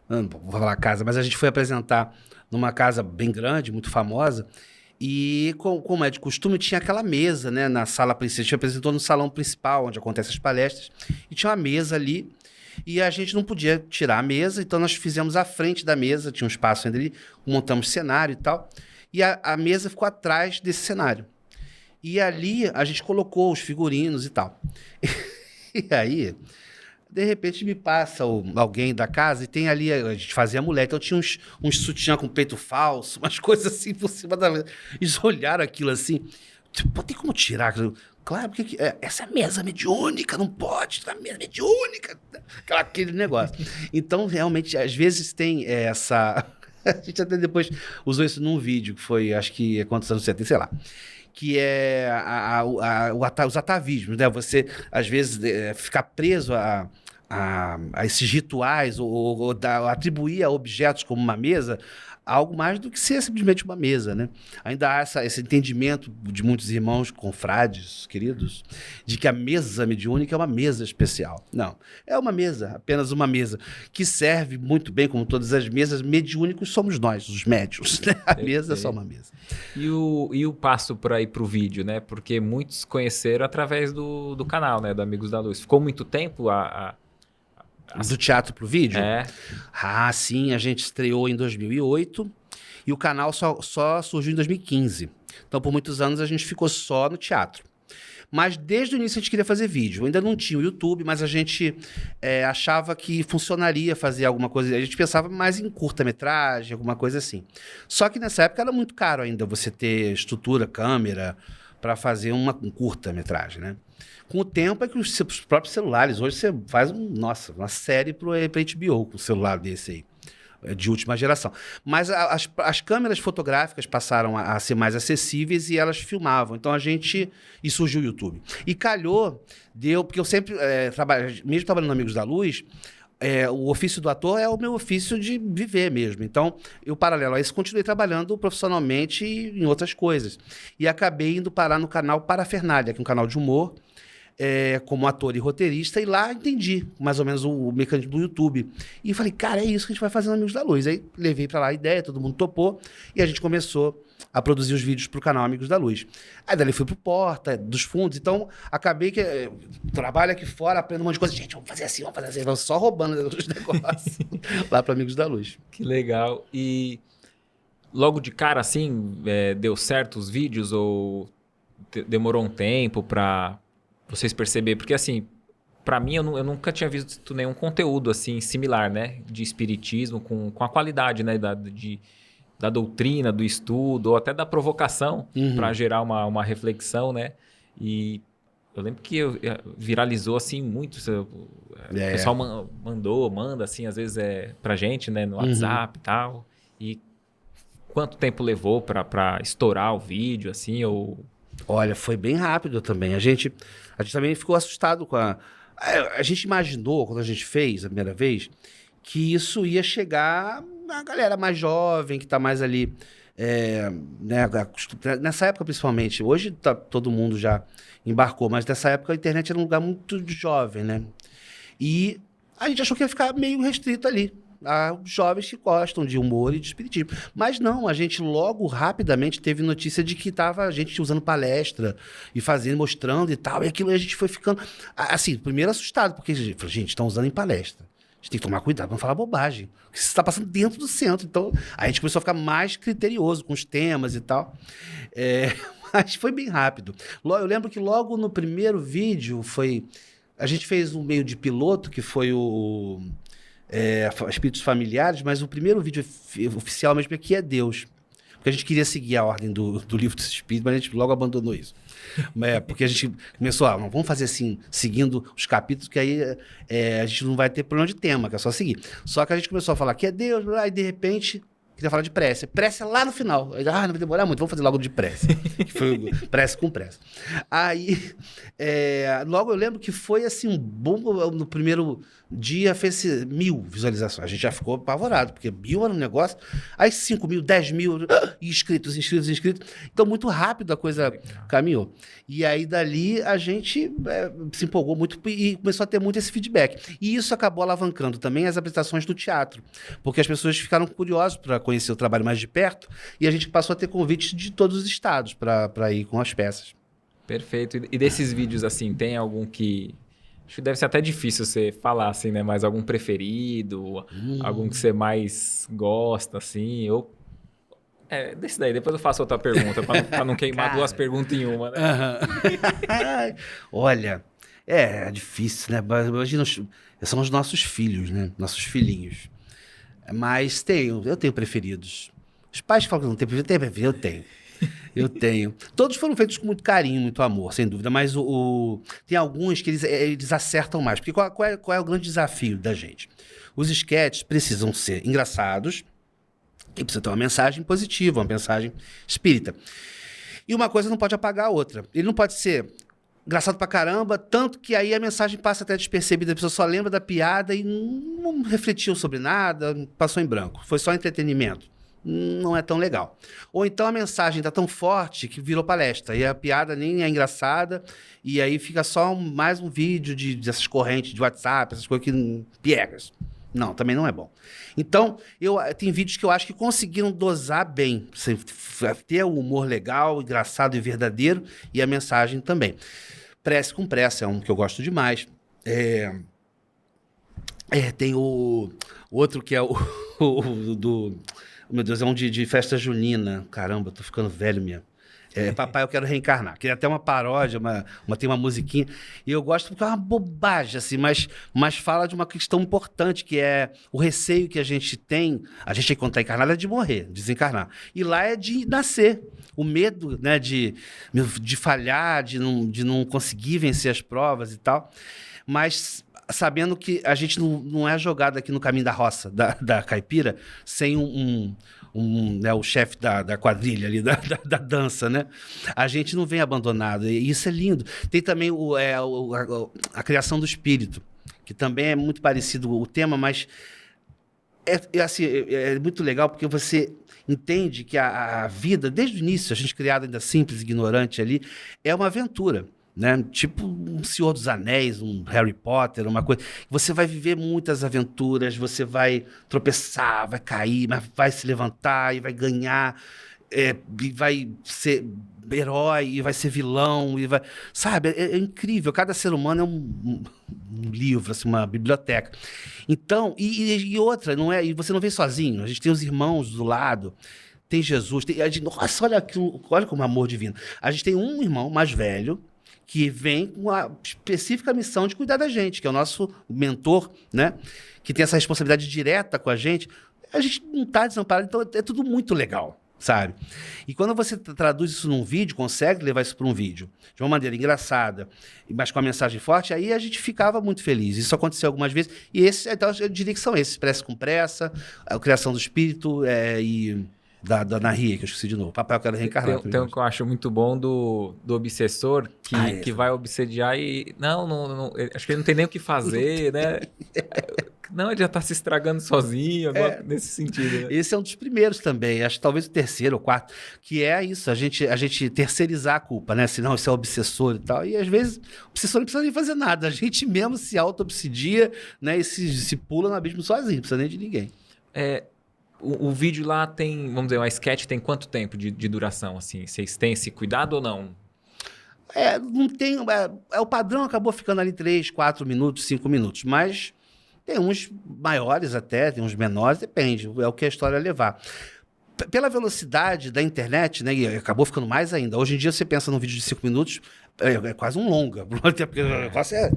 não vou falar casa, mas a gente foi apresentar numa casa bem grande, muito famosa, e como é de costume, tinha aquela mesa, né, na sala principal. A gente apresentou no salão principal, onde acontecem as palestras, e tinha uma mesa ali, e a gente não podia tirar a mesa, então nós fizemos à frente da mesa, tinha um espaço ainda ali, montamos cenário e tal, e a mesa ficou atrás desse cenário. E ali a gente colocou os figurinos e tal. E aí, de repente me passa alguém da casa e tem ali, a gente fazia mulher, então tinha uns sutiã com peito falso, umas coisas assim por cima da mesa. Eles olharam aquilo assim, tipo, tem como tirar aquilo? Claro, porque essa mesa mediúnica, não pode, essa mesa mediúnica, aquele negócio. Então, realmente, às vezes tem essa... A gente até depois usou isso num vídeo, que foi, acho que, quantos anos você tem, sei lá, que é os atavismos, né? Você, às vezes, ficar preso a esses rituais ou atribuir a objetos como uma mesa algo mais do que ser simplesmente uma mesa, né? Ainda há esse entendimento de muitos irmãos, confrades, queridos, de que a mesa mediúnica é uma mesa especial. Não, é uma mesa, apenas uma mesa, que serve muito bem, como todas as mesas. Mediúnicos somos nós, os médiuns, né? A mesa é só uma mesa. E o passo para ir para o vídeo, né? Porque muitos conheceram através do canal, né? Do Amigos da Luz. Ficou muito tempo do teatro pro vídeo? É. Ah, sim, a gente estreou em 2008 E o canal só surgiu em 2015. Então, por muitos anos, a gente ficou só no teatro. Mas desde o início a gente queria fazer vídeo. Ainda não tinha o YouTube, mas a gente achava que funcionaria fazer alguma coisa. A gente pensava mais em curta-metragem, alguma coisa assim. Só que nessa época era muito caro ainda você ter estrutura, câmera, para fazer um curta-metragem, né? Com o tempo é que os próprios celulares, hoje você faz uma série para HBO com um celular desse aí. De última geração. Mas as câmeras fotográficas passaram a ser mais acessíveis e elas filmavam. Então e surgiu o YouTube. E calhou, porque eu sempre mesmo trabalhando no Amigos da Luz, o ofício do ator é o meu ofício de viver mesmo. Então, eu, paralelo a isso, continuei trabalhando profissionalmente em outras coisas. E acabei indo parar no canal Parafernália, que é um canal de humor, como ator e roteirista, e lá entendi mais ou menos o mecanismo do YouTube. E falei, cara, é isso que a gente vai fazer no Amigos da Luz. Aí levei pra lá a ideia, todo mundo topou, e a gente começou a produzir os vídeos pro canal Amigos da Luz. Aí dali fui pro Porta, dos fundos, então acabei que trabalho aqui fora, aprendo um monte de coisa. Gente, vamos fazer assim, vamos só roubando os negócios lá pro Amigos da Luz. Que legal. E logo de cara, assim, deu certo os vídeos ou demorou um tempo pra vocês perceberem? Porque, assim, pra mim, eu nunca tinha visto nenhum conteúdo, assim, similar, né? De espiritismo, com a qualidade, né? Da doutrina, do estudo, ou até da provocação, pra gerar uma reflexão, né? E eu lembro que viralizou, assim, muito. O pessoal manda, assim, às vezes pra gente, né? No WhatsApp e tal. E quanto tempo levou pra estourar o vídeo, assim, ou... Olha, foi bem rápido também. A gente também ficou assustado com a gente imaginou, quando a gente fez a primeira vez, que isso ia chegar na galera mais jovem, que está mais ali, né, nessa época principalmente. Hoje todo mundo já embarcou, mas nessa época a internet era um lugar muito jovem, né? E a gente achou que ia ficar meio restrito ali a jovens que gostam de humor e de espiritismo. Mas não, a gente logo, rapidamente, teve notícia de que estava a gente usando palestra e fazendo, mostrando e tal, e aquilo a gente foi ficando, assim, primeiro assustado, porque, gente, estão usando em palestra. A gente tem que tomar cuidado para não falar bobagem, porque isso está passando dentro do centro. Então, a gente começou a ficar mais criterioso com os temas e tal. Mas foi bem rápido. Eu lembro que logo no primeiro vídeo a gente fez um meio de piloto, que foi Espíritos Familiares, mas o primeiro vídeo oficial mesmo aqui é Deus. Porque a gente queria seguir a ordem do Livro dos Espíritos, mas a gente logo abandonou isso. Porque a gente começou, vamos fazer assim, seguindo os capítulos, que aí a gente não vai ter problema de tema, que é só seguir. Só que a gente começou a falar que é Deus, e de repente... queria falar de prece. Prece é lá no final. Aí, não vai demorar muito, vamos fazer logo de prece. Que foi prece com prece. Aí, logo eu lembro que foi assim, um bom... No primeiro dia fez 1.000 visualizações. A gente já ficou apavorado, porque 1.000 era um negócio. Aí 5.000, 10.000 inscritos. Então, muito rápido a coisa caminhou. E aí, dali, a gente se empolgou muito e começou a ter muito esse feedback. E isso acabou alavancando também as apresentações do teatro, porque as pessoas ficaram curiosas para conhecer o trabalho mais de perto, e a gente passou a ter convites de todos os estados para ir com as peças. Perfeito. E desses vídeos, assim, tem algum que... Acho que deve ser até difícil você falar, assim, né? Mas algum preferido, algum que você mais gosta, assim, ou... desse daí, depois eu faço outra pergunta, para não queimar duas perguntas em uma, né? Olha, é difícil, né? Imagina, são os nossos filhos, né? Nossos filhinhos. Mas eu tenho preferidos. Os pais falam que não tem preferido, eu tenho. Eu tenho. Todos foram feitos com muito carinho, muito amor, sem dúvida, mas tem alguns que eles acertam mais. Porque qual é o grande desafio da gente? Os esquetes precisam ser engraçados e precisa ter uma mensagem positiva, uma mensagem espírita. E uma coisa não pode apagar a outra. Ele não pode ser engraçado pra caramba, tanto que aí a mensagem passa até despercebida, a pessoa só lembra da piada e não refletiu sobre nada, passou em branco. Foi só entretenimento. Não é tão legal. Ou então a mensagem está tão forte que virou palestra, e a piada nem é engraçada, e aí fica só mais um vídeo dessas correntes de WhatsApp, essas coisas que piegas. Não, também não é bom. Então, tem vídeos que eu acho que conseguiram dosar bem, ter o humor legal, engraçado e verdadeiro, e a mensagem também. Prece com Prece é um que eu gosto demais. Tem o outro que é Meu Deus, é um de festa junina. Caramba, eu tô ficando velho mesmo. Papai, eu quero reencarnar. Que é até uma paródia, tem uma musiquinha. E eu gosto porque é uma bobagem, assim, mas fala de uma questão importante, que é o receio que a gente tem. A gente, quando está encarnado, é de morrer, desencarnar. E lá é de nascer. O medo, né, de falhar, de não conseguir vencer as provas e tal. Mas sabendo que a gente não é jogado aqui no caminho da roça, da caipira, sem né, o chefe da quadrilha ali, da dança, né? A gente não vem abandonado, e isso é lindo. Tem também a criação do espírito, que também é muito parecido o tema, mas assim, é muito legal porque você entende que a vida, desde o início, a gente criado ainda simples, ignorante ali, é uma aventura. Né? Tipo um Senhor dos Anéis, um Harry Potter, uma coisa. Você vai viver muitas aventuras, você vai tropeçar, vai cair, mas vai se levantar e vai ganhar, e vai ser herói, e vai ser vilão, e vai. Sabe, é incrível. Cada ser humano é um livro, assim, uma biblioteca. Então, e outra, não é? E você não vem sozinho, a gente tem os irmãos do lado. Tem Jesus, nossa, olha como amor divino. A gente tem um irmão mais velho que vem com a específica missão de cuidar da gente, que é o nosso mentor, né? Que tem essa responsabilidade direta com a gente não está desamparado, então é tudo muito legal, sabe? E quando você traduz isso num vídeo, consegue levar isso para um vídeo de uma maneira engraçada, mas com a mensagem forte, aí a gente ficava muito feliz. Isso aconteceu algumas vezes, e então, eu diria que são esses, Prece com Pressa, a Criação do Espírito e... Da Ana Ria, que eu esqueci de novo. Papai, eu quero reencarnar. Tem um que eu acho muito bom do obsessor, que vai obsediar e... Não, acho que ele não tem nem o que fazer, né? Não, ele já tá se estragando sozinho, nesse sentido. Né? Esse é um dos primeiros também, acho que talvez o terceiro ou quarto, que é isso, a gente terceirizar a culpa, né? Senão isso é obsessor e tal. E às vezes o obsessor não precisa nem fazer nada, a gente mesmo se auto-obsidia, né? E se pula no abismo sozinho, não precisa nem de ninguém. O vídeo lá tem, vamos dizer, uma sketch tem quanto tempo de duração, assim? Vocês têm esse cuidado ou não? Não tem... o padrão acabou ficando ali 3, 4 minutos, 5 minutos, mas tem uns maiores até, tem uns menores, depende, é o que a história levar. Pela velocidade da internet, né, e acabou ficando mais ainda. Hoje em dia você pensa num vídeo de 5 minutos, é quase um longa, porque o negócio é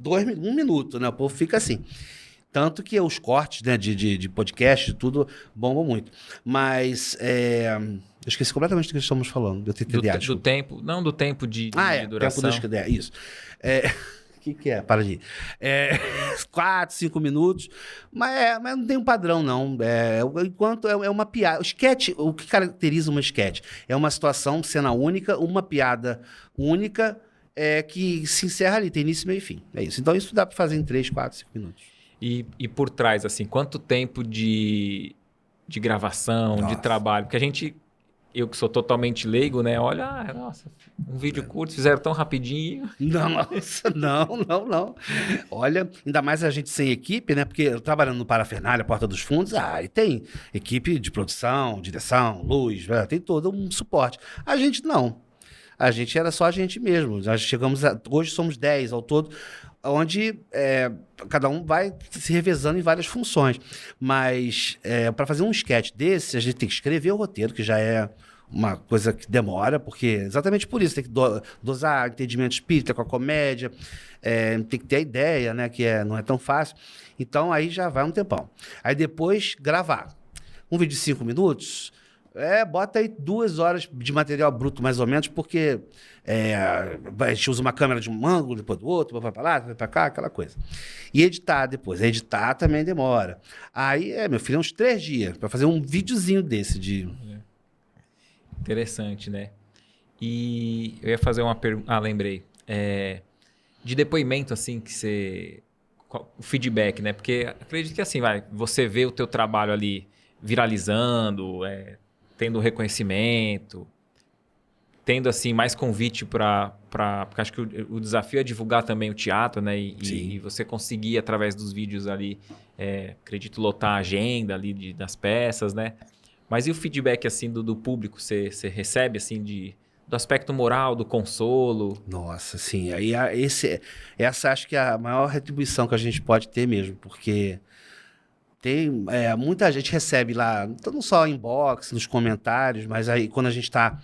1 minuto, né? O povo fica assim. Tanto que os cortes, né, de podcast, tudo, bombam muito. Mas, eu esqueci completamente do que estamos falando. Eu tenho do tempo, não do tempo de duração. Tempo isso. O que é? Para de ir. 4, 5 minutos, mas não tem um padrão, não. Enquanto é uma piada. O sketch, o que caracteriza uma sketch? É uma situação, cena única, uma piada única, que se encerra ali, tem início, meio e fim. É isso. Então isso dá para fazer em 3, 4, 5 minutos. E por trás, assim, quanto tempo de gravação, de trabalho? Porque eu que sou totalmente leigo, né? Olha, nossa, um vídeo curto, fizeram tão rapidinho. Nossa, não. Olha, ainda mais a gente sem equipe, né? Porque trabalhando no Parafernália, Porta dos Fundos, e tem equipe de produção, direção, luz, tem todo um suporte. A gente não. A gente era só a gente mesmo. Nós hoje somos 10 ao todo, onde cada um vai se revezando em várias funções. Mas para fazer um sketch desse, a gente tem que escrever o roteiro, que já é uma coisa que demora, porque exatamente por isso tem que dosar entendimento espírita com a comédia, tem que ter a ideia, né, que não é tão fácil. Então aí já vai um tempão. Aí depois gravar. Um vídeo de 5 minutos... bota aí 2 horas de material bruto, mais ou menos, porque a gente usa uma câmera de um ângulo, depois do outro, vai para lá, vai para cá, aquela coisa. E editar depois. Editar também demora. Aí, meu filho, uns 3 dias para fazer um videozinho desse de... Interessante, né? E eu ia fazer uma pergunta... lembrei. De depoimento, assim, que você... O feedback, né? Porque acredito que, assim, você vê o teu trabalho ali viralizando, tendo reconhecimento, tendo assim mais convite porque acho que o desafio é divulgar também o teatro, né? E você conseguir através dos vídeos ali, acredito, lotar a agenda ali das peças, né? Mas e o feedback assim do público? Você recebe assim do aspecto moral, do consolo? Nossa, sim. Aí essa acho que é a maior retribuição que a gente pode ter mesmo, porque Muita gente recebe lá, não só inbox, nos comentários, mas aí quando a gente está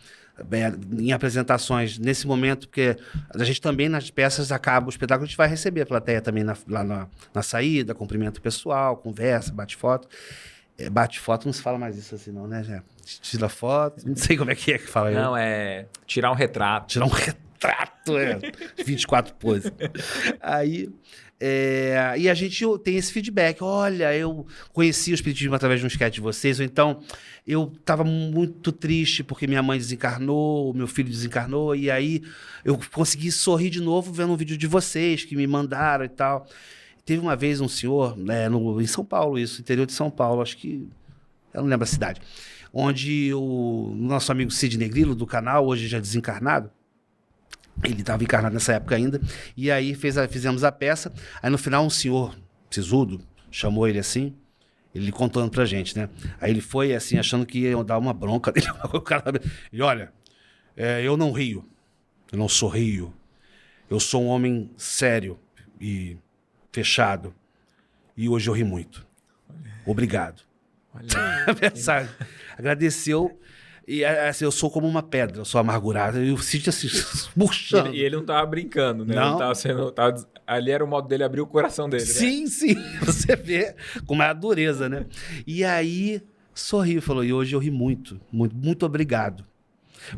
em apresentações nesse momento, porque a gente também nas peças acaba o espetáculo, a gente vai receber a plateia também lá na saída, cumprimenta o pessoal, conversa, bate foto. Bate foto, não se fala mais isso assim não, né, Jé? Tira foto, não sei como é que fala. Não, é tirar um retrato. Tirar um retrato, 24 poses. Aí... e a gente tem esse feedback. Olha, eu conheci o Espiritismo através de um sketch de vocês, ou então eu estava muito triste porque minha mãe desencarnou, meu filho desencarnou, e aí eu consegui sorrir de novo vendo um vídeo de vocês que me mandaram e tal. Teve uma vez um senhor, em São Paulo, isso, interior de São Paulo, acho que... eu não lembro a cidade. Onde o nosso amigo Sidney Grilo, do canal, hoje já desencarnado, ele estava encarnado nessa época ainda, e aí fizemos a peça. Aí no final um senhor sisudo chamou ele assim, ele contando pra gente, né? Aí ele foi assim, achando que ia dar uma bronca dele. E olha, eu não rio, eu não sorrio, eu sou um homem sério e fechado, e hoje eu ri muito. Obrigado. Olha, mensagem. Agradeceu. E assim, eu sou como uma pedra, eu sou amargurado. E o Cid assim, murchando. E ele não tava brincando, né? Não. Ali era o modo dele abrir o coração dele, Sim, né? sim. Você vê como é a dureza, né? E aí sorriu e falou, e hoje eu ri muito, muito, muito obrigado.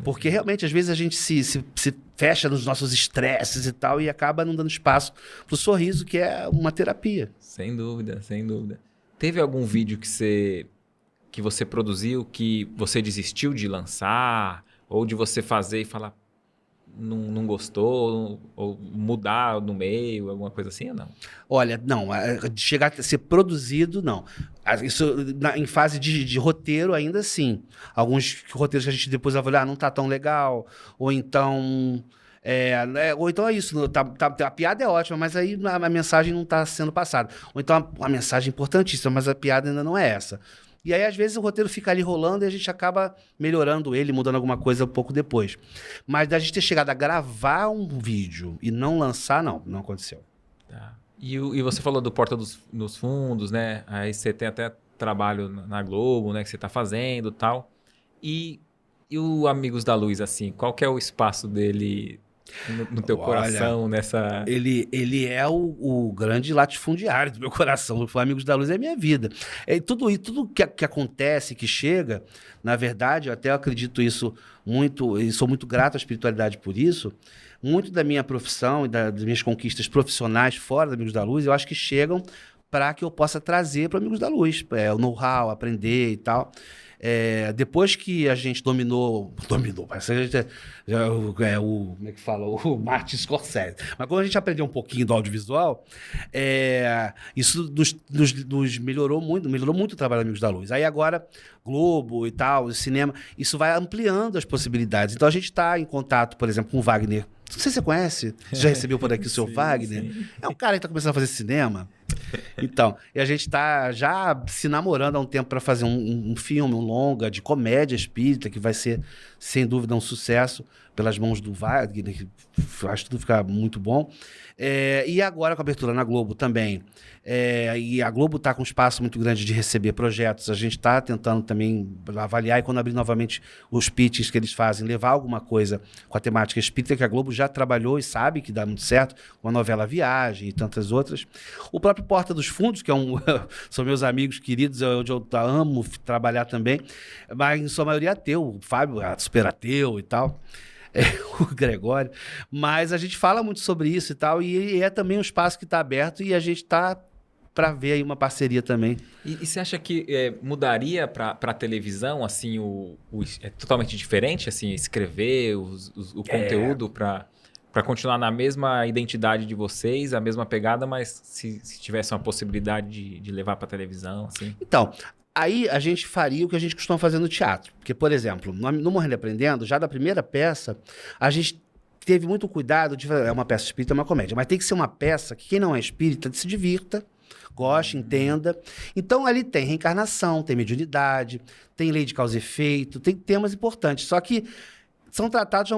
Porque realmente, às vezes, a gente se fecha nos nossos estresses e tal, e acaba não dando espaço pro sorriso, que é uma terapia. Sem dúvida, sem dúvida. Teve algum vídeo que você produziu que você desistiu de lançar, ou de você fazer e falar não gostou, ou mudar no meio, alguma coisa assim ou não? Olha, não, chegar a ser produzido, não. Isso em fase de roteiro ainda sim. Alguns roteiros que a gente depois vai olhar, não tá tão legal, ou então... ou então é isso, a piada é ótima, mas aí a mensagem não está sendo passada. Ou então a mensagem é importantíssima, mas a piada ainda não é essa. E aí, às vezes, o roteiro fica ali rolando e a gente acaba melhorando ele, mudando alguma coisa um pouco depois. Mas da gente ter chegado a gravar um vídeo e não lançar, não aconteceu. Tá. E você falou do Porta dos Fundos, né? Aí você tem até trabalho na Globo, né? Que você está fazendo e tal. E o Amigos da Luz, assim, qual que é o espaço dele no teu coração, nessa... Ele é o grande latifundiário do meu coração. O Amigos da Luz é a minha vida. Tudo que acontece, que chega, na verdade, eu até acredito isso muito, e sou muito grato à espiritualidade por isso, muito da minha profissão e das minhas conquistas profissionais fora do Amigos da Luz, eu acho que chegam para que eu possa trazer para Amigos da Luz, o know-how, aprender e tal. Depois que a gente dominou, parece que a gente como é que fala? O Martin Scorsese. Mas quando a gente aprendeu um pouquinho do audiovisual, isso nos melhorou muito o trabalho dos Amigos da Luz. Aí agora, Globo e tal, o cinema, isso vai ampliando as possibilidades. Então a gente está em contato, por exemplo, com o Wagner. Não sei se você conhece, você já recebeu por aqui o seu Wagner? Sim. É um cara que está começando a fazer cinema. Então, e a gente está já se namorando há um tempo para fazer um filme, um longa de comédia espírita, que vai ser, sem dúvida, um sucesso pelas mãos do Wagner, que acho que tudo fica muito bom. E agora com a abertura na Globo também. E a Globo está com um espaço muito grande de receber projetos. A gente está tentando também avaliar e quando abrir novamente os pitches que eles fazem, levar alguma coisa com a temática espírita, que a Globo já trabalhou e sabe que dá muito certo, com a novela Viagem e tantas outras. O próprio Porta dos Fundos, que são meus amigos queridos, onde eu amo trabalhar também, mas em sua maioria ateu, o Fábio super ateu e tal. O Gregório, mas a gente fala muito sobre isso e tal, e é também um espaço que está aberto e a gente está para ver aí uma parceria também. E você acha que mudaria para a televisão, assim, é totalmente diferente, assim, escrever o conteúdo para continuar na mesma identidade de vocês, a mesma pegada, mas se tivesse uma possibilidade de levar para a televisão, assim? Então, aí a gente faria o que a gente costuma fazer no teatro. Porque, por exemplo, no Morrendo e Aprendendo, já da primeira peça, a gente teve muito cuidado de... É uma peça espírita, é uma comédia, mas tem que ser uma peça que quem não é espírita se divirta, goste, entenda. Então, ali tem reencarnação, tem mediunidade, tem lei de causa e efeito, tem temas importantes. Só que são tratados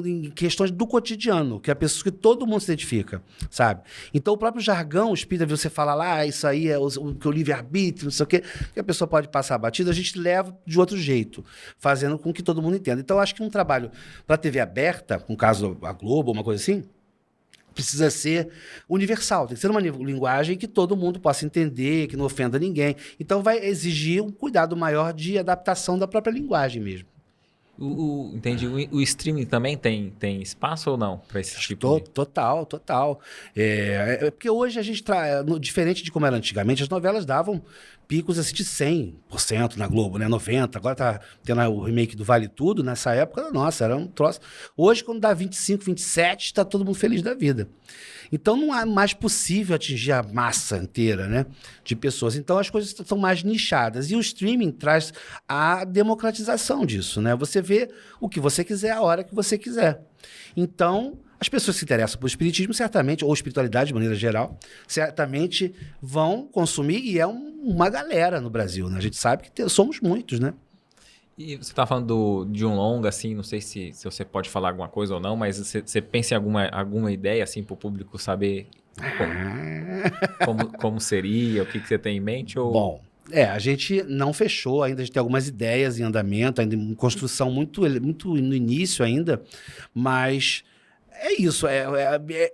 em questões do cotidiano, que é a pessoa que todo mundo se identifica, sabe? Então, o próprio jargão espírita, você fala lá, isso aí é o livre-arbítrio, não sei o quê, que a pessoa pode passar batido, a gente leva de outro jeito, fazendo com que todo mundo entenda. Então, eu acho que um trabalho para TV aberta, no caso a Globo, uma coisa assim, precisa ser universal, tem que ser uma linguagem que todo mundo possa entender, que não ofenda ninguém. Então, vai exigir um cuidado maior de adaptação da própria linguagem mesmo. Entendi. O streaming também tem espaço ou não para esse tipo de... Total. Porque hoje a gente diferente de como era antigamente, as novelas davam picos assim de 100% na Globo, né? 90%. Agora tá tendo o remake do Vale Tudo. Nessa época, nossa, era um troço. Hoje, quando dá 25, 27, está todo mundo feliz da vida. Então, não é mais possível atingir a massa inteira, né, de pessoas. Então, as coisas estão mais nichadas. E o streaming traz a democratização disso, né? Você vê o que você quiser, a hora que você quiser. Então, as pessoas que se interessam por espiritismo, certamente, ou espiritualidade de maneira geral, certamente vão consumir, e é uma galera no Brasil, né? A gente sabe que somos muitos, né? E você está falando de um longa, assim, não sei se você pode falar alguma coisa ou não, mas você pensa em alguma ideia, assim, para o público saber como seria, o que você tem em mente? Ou... Bom, a gente não fechou ainda, a gente tem algumas ideias em andamento, ainda em construção muito no início ainda, mas... É isso,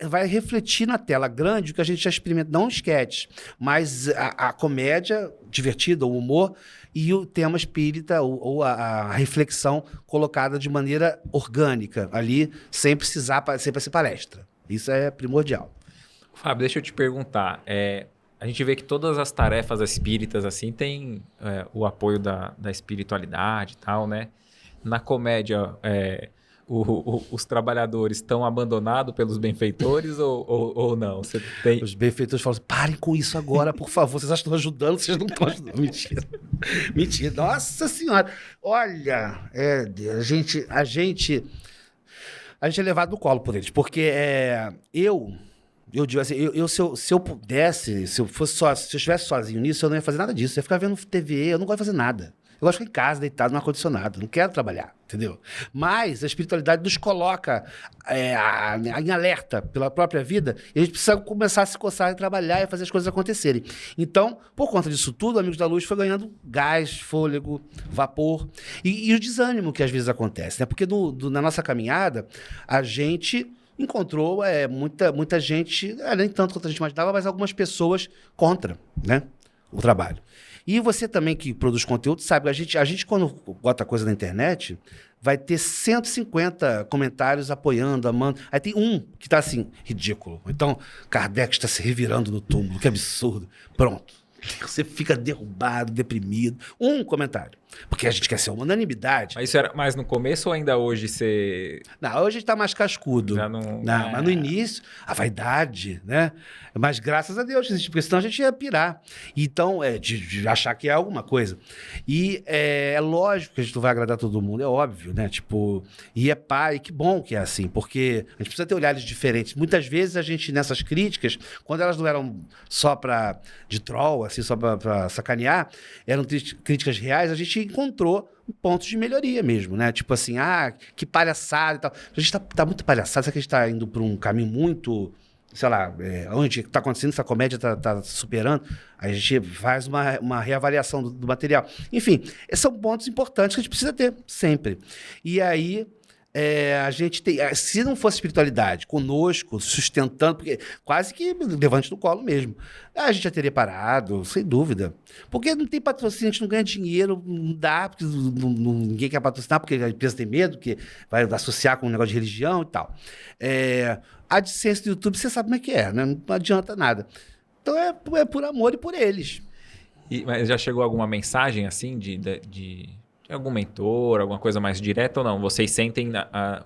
vai refletir na tela grande o que a gente já experimenta, não esquete, mas a comédia divertida, o humor e o tema espírita ou a reflexão colocada de maneira orgânica ali, sem precisar ser palestra. Isso é primordial. Fábio, deixa eu te perguntar, a gente vê que todas as tarefas espíritas assim têm o apoio da espiritualidade e tal, né? Na comédia... os trabalhadores estão abandonados pelos benfeitores ou não? Você tem... Os benfeitores falam assim, parem com isso agora, por favor. Vocês acham que estão ajudando? Vocês não estão ajudando. Mentira. Nossa Senhora. Olha, a gente é levado no colo por eles. Porque eu digo assim, se eu pudesse, se eu estivesse sozinho nisso, eu não ia fazer nada disso. Eu ia ficar vendo TV, eu não gosto de fazer nada. Eu gosto de ficar em casa, deitado no ar-condicionado. Não quero trabalhar, entendeu? Mas a espiritualidade nos coloca em alerta pela própria vida e a gente precisa começar a se coçar e trabalhar e fazer as coisas acontecerem. Então, por conta disso tudo, o Amigos da Luz foi ganhando gás, fôlego, vapor e o desânimo que às vezes acontece, né? Porque na nossa caminhada, a gente... encontrou muita gente, nem tanto quanto a gente imaginava, mas algumas pessoas contra, né, o trabalho. E você também que produz conteúdo sabe, a gente quando bota coisa na internet, vai ter 150 comentários apoiando, amando. Aí tem um que está assim, ridículo. Então, Kardec está se revirando no túmulo, que absurdo. Pronto. Você fica derrubado, deprimido. Um comentário. Porque a gente quer ser uma unanimidade. Mas isso era mais no começo ou ainda hoje você... Não, hoje a gente tá mais cascudo. Já não... Mas no início, a vaidade, né? Mas graças a Deus, porque senão a gente ia pirar. Então, de achar que é alguma coisa. E é lógico que a gente não vai agradar todo mundo, é óbvio, né? Tipo, e é pai, que bom que é assim, porque a gente precisa ter olhares diferentes. Muitas vezes a gente, nessas críticas, quando elas não eram só de troll, assim, só pra sacanear, eram críticas reais, a gente encontrou pontos de melhoria mesmo, né? Tipo assim, que palhaçada e tal. A gente tá muito palhaçada, será que a gente tá indo por um caminho muito, sei lá, onde tá acontecendo, essa comédia tá superando, aí a gente faz uma reavaliação do material. Enfim, esses são pontos importantes que a gente precisa ter sempre. E aí... a gente tem, se não fosse espiritualidade conosco, sustentando, porque quase que levante no colo mesmo, a gente já teria parado, sem dúvida. Porque não tem patrocínio, a gente não ganha dinheiro, não dá, porque ninguém quer patrocinar, porque a empresa tem medo, que vai associar com um negócio de religião e tal. A AdSense do YouTube, você sabe como é que é, né? Não adianta nada. Então é por amor e por eles. Mas já chegou alguma mensagem assim de algum mentor, alguma coisa mais direta ou não? Vocês sentem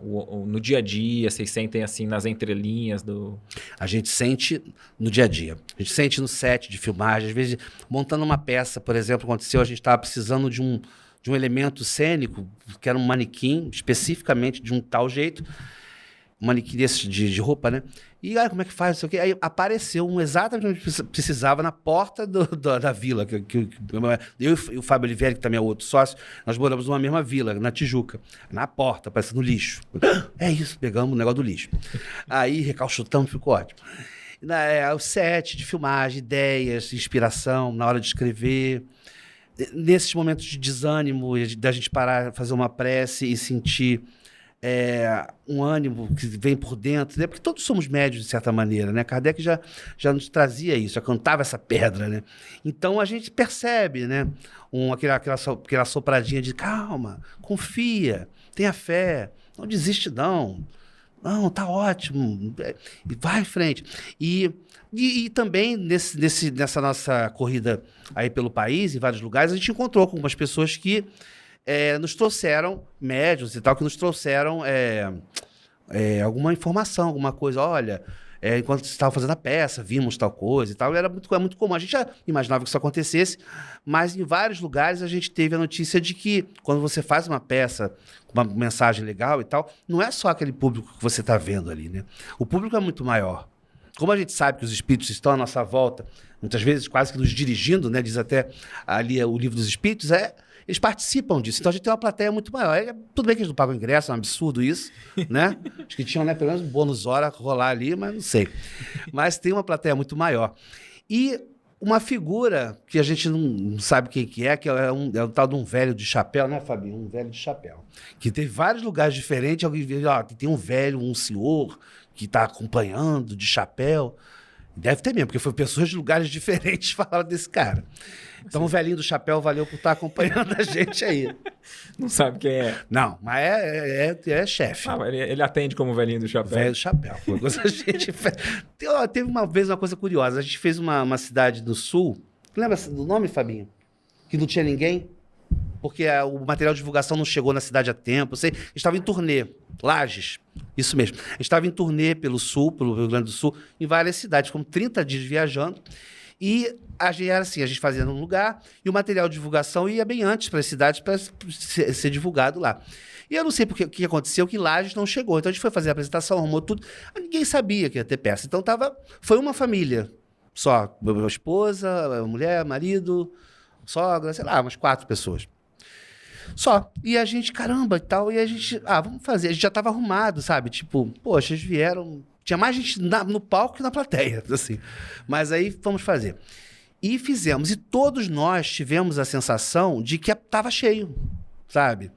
no dia a dia, vocês sentem assim nas entrelinhas do... A gente sente no dia a dia. A gente sente no set de filmagem. Às vezes, montando uma peça, por exemplo, aconteceu, a gente estava precisando de um elemento cênico, que era um manequim, especificamente de um tal jeito, um manequim desse de roupa, né? E aí, como é que faz? Não sei o quê. Aí apareceu um exatamente onde precisava na porta da vila. Eu e o Fábio Oliveira, que também é outro sócio, nós moramos numa mesma vila, na Tijuca. Na porta, aparecendo no lixo. É isso, pegamos o negócio do lixo. Aí recalchutamos, ficou ótimo. O set de filmagem, ideias, inspiração na hora de escrever. Nesses momentos de desânimo, da gente parar, fazer uma prece e sentir um ânimo que vem por dentro, né? Porque todos somos médios, de certa maneira, né? Kardec já nos trazia isso, já cantava essa pedra, né? Então a gente percebe, né? Aquela sopradinha de calma, confia, tenha fé, não desiste não. Não, tá ótimo, vai em frente. E também nessa nossa corrida aí pelo país, em vários lugares, a gente encontrou com algumas pessoas que nos trouxeram, médiuns e tal, que nos trouxeram alguma informação, alguma coisa. Olha, enquanto você estava fazendo a peça, vimos tal coisa e tal. Era muito comum. A gente já imaginava que isso acontecesse, mas em vários lugares a gente teve a notícia de que quando você faz uma peça com uma mensagem legal e tal, não é só aquele público que você está vendo ali, né? O público é muito maior. Como a gente sabe que os espíritos estão à nossa volta, muitas vezes quase que nos dirigindo, né? Diz até ali o Livro dos Espíritos, eles participam disso. Então a gente tem uma plateia muito maior. Tudo bem que eles não pagam ingresso, é um absurdo isso, né? Acho que tinham, né, pelo menos um bônus hora rolar ali, mas não sei. Mas tem uma plateia muito maior. E uma figura que a gente não sabe quem que é o tal de um velho de chapéu, né, Fabinho? Um velho de chapéu. Que tem vários lugares diferentes. Alguém vê, tem um velho, um senhor que está acompanhando de chapéu. Deve ter mesmo, porque foi pessoas de lugares diferentes que falaram desse cara. Então o velhinho do chapéu valeu por estar acompanhando a gente aí. Não sabe quem é? Não, mas é chefe. Ele atende como velhinho do chapéu. Velho do chapéu. A gente teve uma vez uma coisa curiosa. A gente fez uma cidade do sul. Lembra do nome, Fabinho? Que não tinha ninguém? Porque o material de divulgação não chegou na cidade a tempo. A gente estava em turnê. Lages. Isso mesmo. A gente estava em turnê pelo sul, pelo Rio Grande do Sul, em várias cidades. Ficamos 30 dias viajando. E a gente era assim, a gente fazia num lugar e o material de divulgação ia bem antes para as cidades para ser divulgado lá. E eu não sei o que aconteceu, que Lages não chegou. Então a gente foi fazer a apresentação, arrumou tudo. Ninguém sabia que ia ter peça. Então foi uma família só. Minha esposa, mulher, marido, sogra, sei lá, umas 4 pessoas. Só. E a gente, caramba, e tal. E a gente, vamos fazer. A gente já estava arrumado, sabe? Tipo, poxa, eles vieram... Tinha mais gente no palco que na plateia, assim. Mas aí fomos fazer. E fizemos. E todos nós tivemos a sensação de que estava cheio, sabe?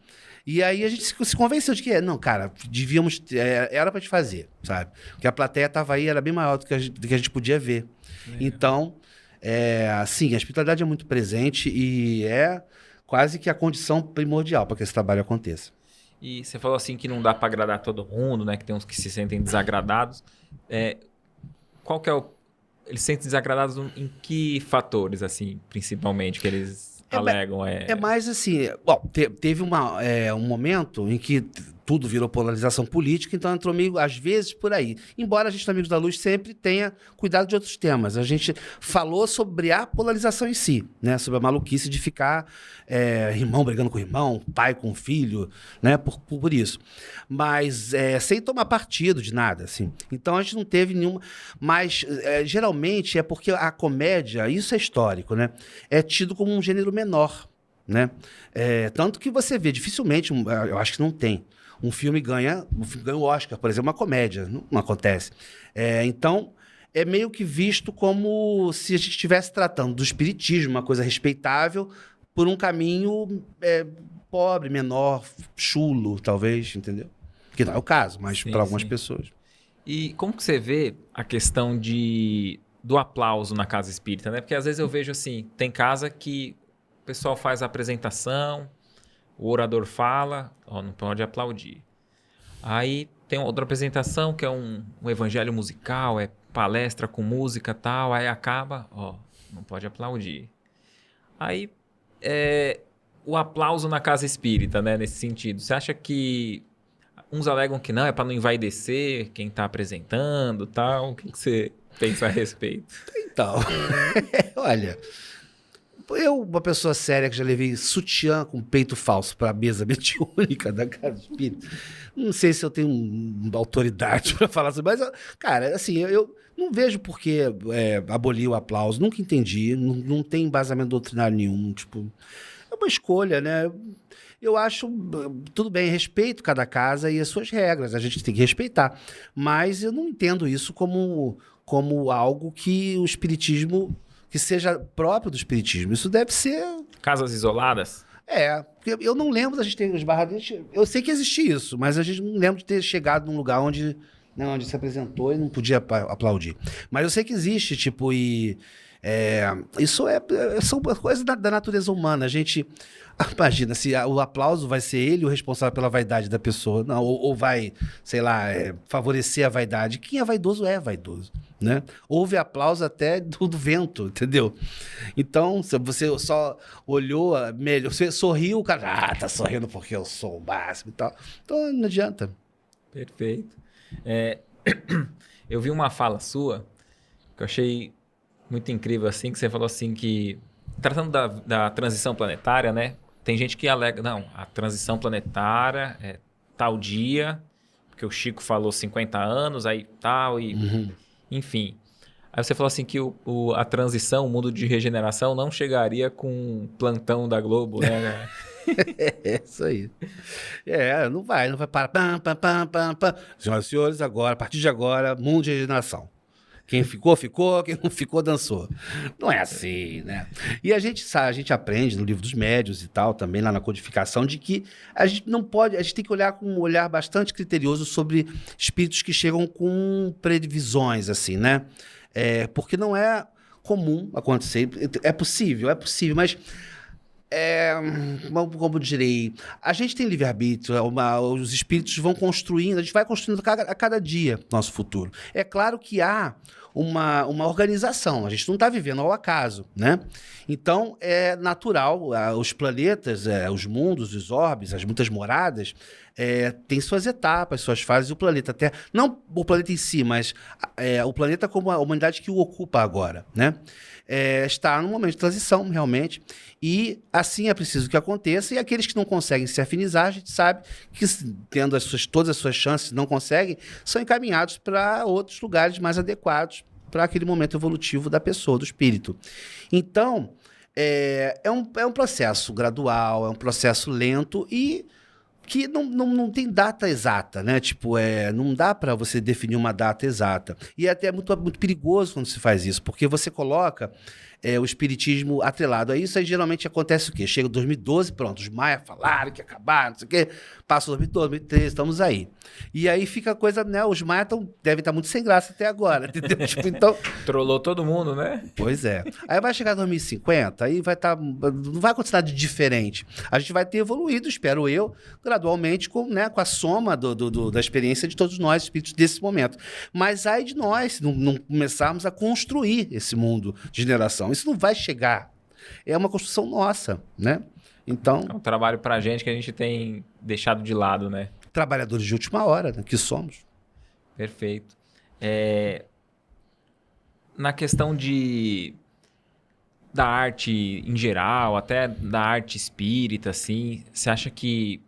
E aí a gente se convenceu de que, não, cara, devíamos... Era pra gente fazer, sabe? Porque a plateia estava aí, era bem maior do que a gente podia ver. Então, assim, a espiritualidade é muito presente e é quase que a condição primordial para que esse trabalho aconteça. E você falou assim que não dá para agradar todo mundo, né? Que tem uns que se sentem desagradados. Qual que é eles se sentem desagradados em que fatores, assim, principalmente, que eles alegam? É mais assim... Bom, teve um momento em que tudo virou polarização política, então entrou meio, às vezes, por aí. Embora a gente, Amigos da Luz, sempre tenha cuidado de outros temas. A gente falou sobre a polarização em si, né? Sobre a maluquice de ficar irmão brigando com irmão, pai com filho, né? Por isso. Mas sem tomar partido de nada, assim. Então a gente não teve nenhuma... Mas geralmente é porque a comédia, isso é histórico, né? É tido como um gênero menor, né? Tanto que você vê, dificilmente, eu acho que não tem. Um filme ganha o Oscar, por exemplo, uma comédia. Não acontece. Então, é meio que visto como se a gente estivesse tratando do espiritismo, uma coisa respeitável, por um caminho pobre, menor, chulo, talvez, entendeu? Que não é o caso, mas para algumas pessoas. E como que você vê a questão do aplauso na casa espírita, né? Porque às vezes eu vejo assim, tem casa que o pessoal faz a apresentação, o orador fala, não pode aplaudir. Aí tem outra apresentação que é um evangelho musical, palestra com música e tal, aí acaba, não pode aplaudir. Aí o aplauso na casa espírita, né, nesse sentido. Você acha que uns alegam que não, é para não envaidecer quem está apresentando e tal? O que você pensa a respeito? Então, olha... Eu, uma pessoa séria que já levei sutiã com peito falso para a mesa mediúnica da Casa Espírita, não sei se eu tenho uma autoridade para falar sobre, mas, cara, assim, eu não vejo por que abolir o aplauso, nunca entendi, não tem embasamento doutrinário nenhum, tipo, é uma escolha, né? Eu acho, tudo bem, respeito cada casa e as suas regras, a gente tem que respeitar, mas eu não entendo isso como algo que o espiritismo, que seja próprio do espiritismo. Isso deve ser... Casas isoladas? Porque eu não lembro da gente ter os barradeiros, eu sei que existia isso, mas a gente não lembra de ter chegado num lugar onde se apresentou e não podia aplaudir. Mas eu sei que existe, tipo, isso são coisas da natureza humana. A gente... Imagina, se o aplauso vai ser ele o responsável pela vaidade da pessoa, não, ou vai, sei lá, favorecer a vaidade. Quem é vaidoso, né? Houve aplauso até do vento, entendeu? Então, se você só olhou, você sorriu, o cara, tá sorrindo porque eu sou o máximo e tal. Então, não adianta. Perfeito. Eu vi uma fala sua que eu achei muito incrível, assim, que você falou assim que, tratando da transição planetária, né? Tem gente que alega, não, a transição planetária é tal dia, porque o Chico falou 50 anos, aí tal, e enfim. Aí você falou assim que a transição, o mundo de regeneração, não chegaria com o plantão da Globo, né? Isso aí. Não vai parar. Pam, pam, pam, pam, pam. Senhoras e senhores, agora, a partir de agora, mundo de regeneração. Quem ficou, quem não ficou, dançou. Não é assim, né? E a gente aprende no livro dos médiuns e tal, também lá na codificação, de que a gente não pode, a gente tem que olhar com um olhar bastante criterioso sobre espíritos que chegam com previsões, assim, né? Porque não é comum acontecer, é possível, mas... como direi, a gente tem livre-arbítrio, os espíritos vão construindo, a gente vai construindo a cada dia nosso futuro. É claro que há uma organização, a gente não está vivendo ao acaso, né? Então, é natural, os planetas, os mundos, os orbes, as muitas moradas, têm suas etapas, suas fases, e o planeta Terra, não o planeta em si, mas o planeta como a humanidade que o ocupa agora, né? Está num momento de transição, realmente, e assim é preciso que aconteça, e aqueles que não conseguem se afinizar, a gente sabe que, tendo todas as suas chances, não conseguem, são encaminhados para outros lugares mais adequados para aquele momento evolutivo da pessoa, do espírito. Então, é um processo gradual, é um processo lento e que não tem data exata, né? Tipo, não dá para você definir uma data exata. E é até muito, muito perigoso quando se faz isso, porque você coloca o espiritismo atrelado a isso, aí geralmente acontece o quê? Chega 2012, pronto, os maias falaram que acabaram, não sei o quê, passa 2012, 2013, estamos aí. E aí fica a coisa, né? Os maias devem estar muito sem graça até agora, entendeu? Tipo, então... Trollou todo mundo, né? Pois é. Aí vai chegar 2050, aí não vai acontecer nada de diferente. A gente vai ter evoluído, espero eu, gradualmente com a soma da experiência de todos nós, espíritos desse momento. Mas aí de nós, se não começarmos a construir esse mundo de generação. Isso não vai chegar. É uma construção nossa, né? Então... É um trabalho pra gente que a gente tem deixado de lado, né? Trabalhadores de última hora, né? Que somos. Perfeito. Na questão da arte em geral, até da arte espírita, assim, você acha que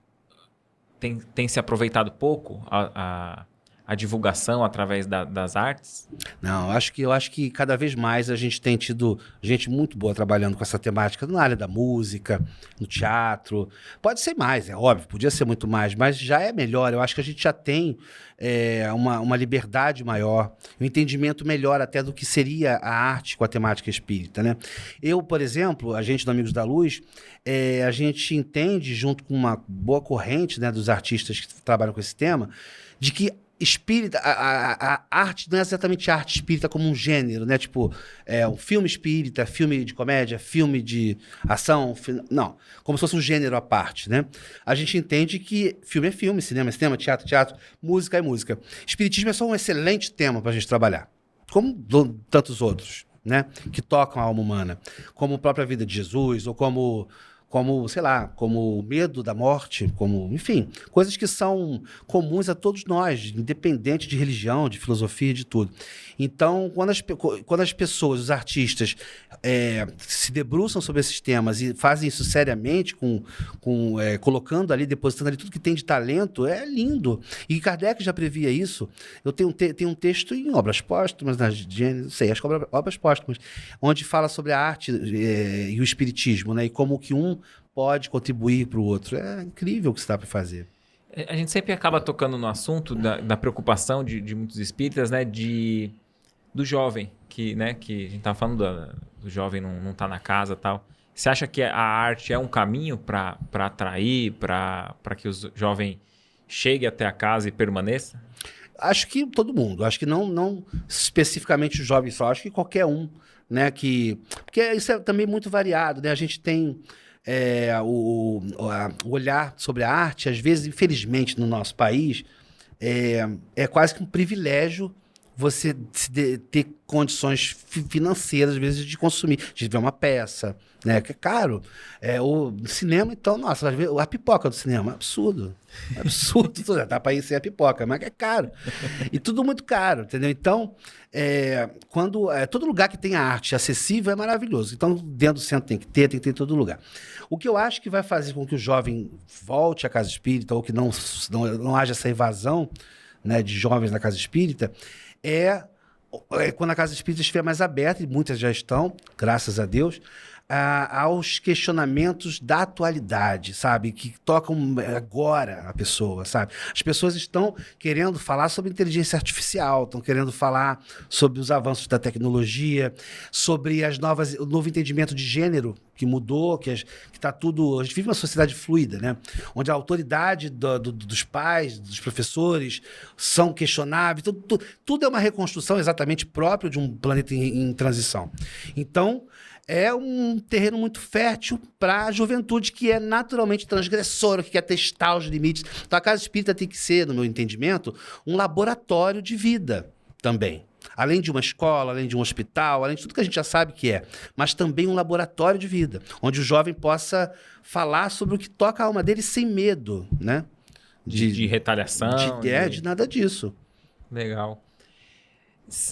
tem se aproveitado pouco a divulgação através das artes? Não, eu acho que cada vez mais a gente tem tido gente muito boa trabalhando com essa temática na área da música, no teatro. Pode ser mais, é óbvio, podia ser muito mais, mas já é melhor. Eu acho que a gente já tem uma liberdade maior, um entendimento melhor até do que seria a arte com a temática espírita, né? Eu, por exemplo, a gente do Amigos da Luz, a gente entende, junto com uma boa corrente, né, dos artistas que trabalham com esse tema, de que espírita, a arte não é exatamente arte espírita como um gênero, né? Tipo, um filme espírita, filme de comédia, filme de ação, não. Como se fosse um gênero à parte, né? A gente entende que filme é filme, cinema é cinema, teatro é teatro, música é música. Espiritismo é só um excelente tema para a gente trabalhar, como tantos outros, né? Que tocam a alma humana, como a própria vida de Jesus, ou como como, sei lá, como o medo da morte, como, enfim, coisas que são comuns a todos nós, independente de religião, de filosofia, de tudo. Então, quando as pessoas, os artistas, se debruçam sobre esses temas e fazem isso seriamente, colocando ali, depositando ali tudo que tem de talento, é lindo. E Kardec já previa isso. Eu tenho um texto em Obras Póstumas, não sei, acho que Obras Póstumas, onde fala sobre a arte e o espiritismo, né? E como que um pode contribuir para o outro. É incrível o que se dá para fazer. A gente sempre acaba tocando no assunto da preocupação de muitos espíritas, né? Do jovem, né, que a gente estava falando do jovem não tá na casa e tal. Você acha que a arte é um caminho para atrair, para que o jovem chegue até a casa e permaneça? Acho que todo mundo. Acho que não especificamente os jovens só. Acho que qualquer um, né? Porque isso é também muito variado, né? A gente tem o olhar sobre a arte, às vezes, infelizmente, no nosso país, é quase que um privilégio você ter condições financeiras, às vezes, de consumir, de ver uma peça, né? Que é caro. O cinema, então, nossa, vai ver a pipoca do cinema, é absurdo. É absurdo, dá para ir sem a pipoca, mas é caro. E tudo muito caro, entendeu? Então, todo lugar que tem a arte acessível é maravilhoso. Então, dentro do centro tem que ter em todo lugar. O que eu acho que vai fazer com que o jovem volte à casa espírita, ou que não haja essa evasão, né, de jovens na casa espírita, quando a casa espírita estiver mais aberta, e muitas já estão, graças a Deus, aos questionamentos da atualidade, sabe? Que tocam agora a pessoa, sabe? As pessoas estão querendo falar sobre inteligência artificial, estão querendo falar sobre os avanços da tecnologia, sobre o novo entendimento de gênero que mudou, que está tudo... A gente vive uma sociedade fluida, né? Onde a autoridade dos pais, dos professores, são questionáveis. Tudo é uma reconstrução exatamente própria de um planeta em transição. Então, é um terreno muito fértil para a juventude que é naturalmente transgressora, que quer testar os limites. Então, a casa espírita tem que ser, no meu entendimento, um laboratório de vida também. Além de uma escola, além de um hospital, além de tudo que a gente já sabe que é, mas também um laboratório de vida, onde o jovem possa falar sobre o que toca a alma dele sem medo, né? De retaliação. De nada disso. Legal.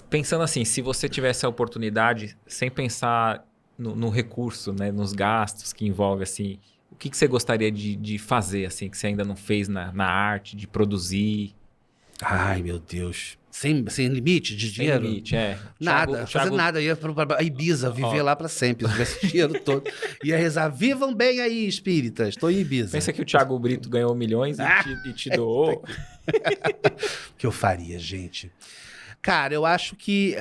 Pensando assim, se você tivesse a oportunidade, sem pensar no recurso, né, nos gastos que envolve, assim, o que você gostaria de fazer, assim, que você ainda não fez na arte, de produzir? Ai, meu Deus. Sem limite de dinheiro? Sem limite, Nada, fazer nada. Ia pra Ibiza, viver lá pra sempre. Se tivesse dinheiro todo. Ia rezar, vivam bem aí, espíritas. Estou em Ibiza. Pensa que o Thiago Brito ganhou milhões e te doou. O que eu faria, gente? Cara, eu acho que...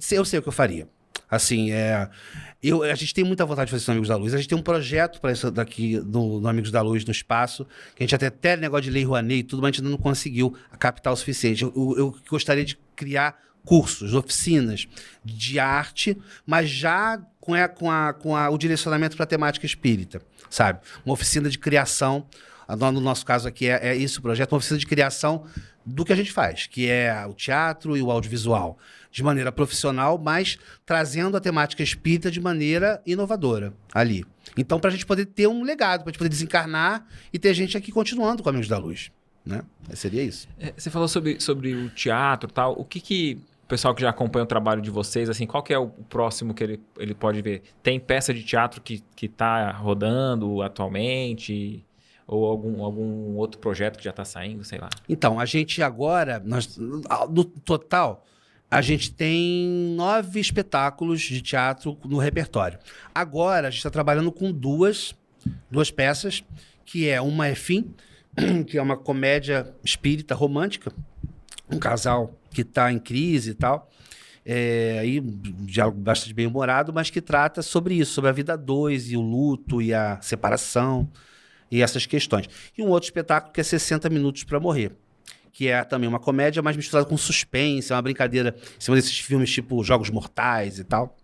Eu sei o que eu faria. Assim, a gente tem muita vontade de fazer isso no Amigos da Luz. A gente tem um projeto para isso daqui no Amigos da Luz, no espaço, que a gente até negócio de Lei Rouanet e tudo, mas a gente ainda não conseguiu capital o suficiente. Eu gostaria de criar cursos, oficinas de arte, mas já com o direcionamento para a temática espírita, sabe? Uma oficina de criação, no nosso caso aqui é isso o projeto, uma oficina de criação do que a gente faz, que é o teatro e o audiovisual, de maneira profissional, mas trazendo a temática espírita de maneira inovadora ali. Então, para a gente poder ter um legado, para a gente poder desencarnar e ter gente aqui continuando com Amigos da Luz, né? Seria isso. Você falou sobre o teatro e tal. O que o pessoal que já acompanha o trabalho de vocês, assim, qual que é o próximo que ele pode ver? Tem peça de teatro que está rodando atualmente? Ou algum outro projeto que já está saindo, sei lá? Então, a gente agora, no total, a gente tem 9 espetáculos de teatro no repertório. Agora, a gente está trabalhando com duas peças, que uma é Fim, que é uma comédia espírita romântica, um casal que está em crise e tal, aí diálogo bastante bem-humorado, mas que trata sobre isso, sobre a vida a dois e o luto e a separação e essas questões. E um outro espetáculo que é 60 Minutos para Morrer, que é também uma comédia, mas misturada com suspense, é uma brincadeira em cima desses filmes tipo Jogos Mortais e tal.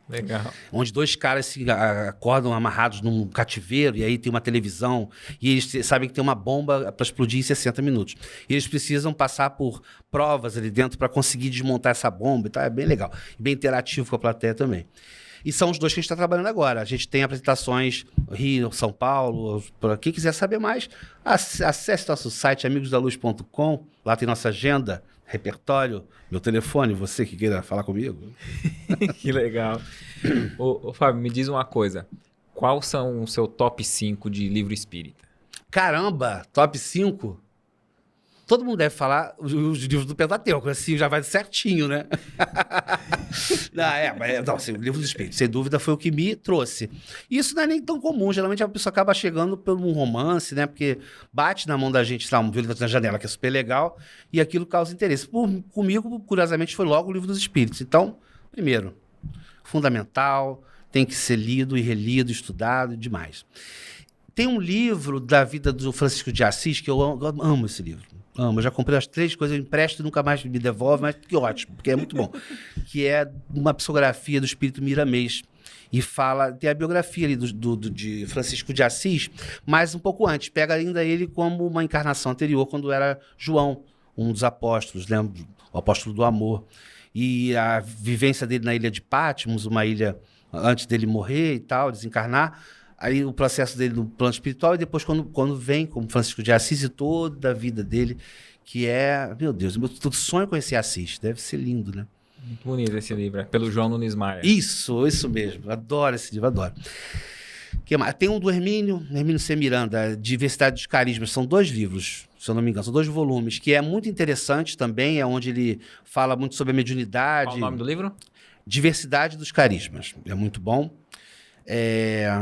Legal. Onde 2 caras se acordam amarrados num cativeiro, e aí tem uma televisão, e eles sabem que tem uma bomba para explodir em 60 minutos. E eles precisam passar por provas ali dentro para conseguir desmontar essa bomba e tal. É bem legal. Bem interativo com a plateia também. E são os dois que a gente está trabalhando agora. A gente tem apresentações Rio, São Paulo. Para quem quiser saber mais, acesse nosso site amigosdaluz.com. Lá tem nossa agenda, repertório, meu telefone, você que queira falar comigo. Que legal. Ô, Fábio, me diz uma coisa. Qual são o seu top 5 de livro espírita? Caramba, top 5? Todo mundo deve falar os livros do Pentateuco, assim já vai certinho, né? Não, assim, o livro dos Espíritos, sem dúvida, foi o que me trouxe. E isso não é nem tão comum, geralmente a pessoa acaba chegando por um romance, né? Porque bate na mão da gente, um Violeta na Janela, que é super legal, e aquilo causa interesse. Comigo, curiosamente, foi logo o livro dos Espíritos. Então, primeiro, fundamental, tem que ser lido e relido, estudado, demais. Tem um livro da vida do Francisco de Assis, que eu amo esse livro. Amo, eu já comprei as 3 coisas, eu empresto e nunca mais me devolve, mas que ótimo, porque é muito bom. Que é uma psicografia do Espírito Miramês. E tem a biografia ali de Francisco de Assis, mas um pouco antes. Pega ainda ele como uma encarnação anterior, quando era João, um dos apóstolos, lembra? O apóstolo do amor. E a vivência dele na ilha de Patmos, uma ilha antes dele morrer e tal, desencarnar. Aí o processo dele no plano espiritual e depois quando vem como Francisco de Assis e toda a vida dele, que é, meu Deus, meu sonho conhecer Assis, deve ser lindo, né? Muito bonito esse livro, é pelo João Nunes Maia. Isso mesmo, adoro esse livro, adoro. Que mais? Tem um do Hermínio C. Miranda, Diversidade dos Carismas, são 2 livros, se eu não me engano, são 2 volumes, que é muito interessante também, é onde ele fala muito sobre a mediunidade. Qual o nome do livro? Diversidade dos Carismas, é muito bom.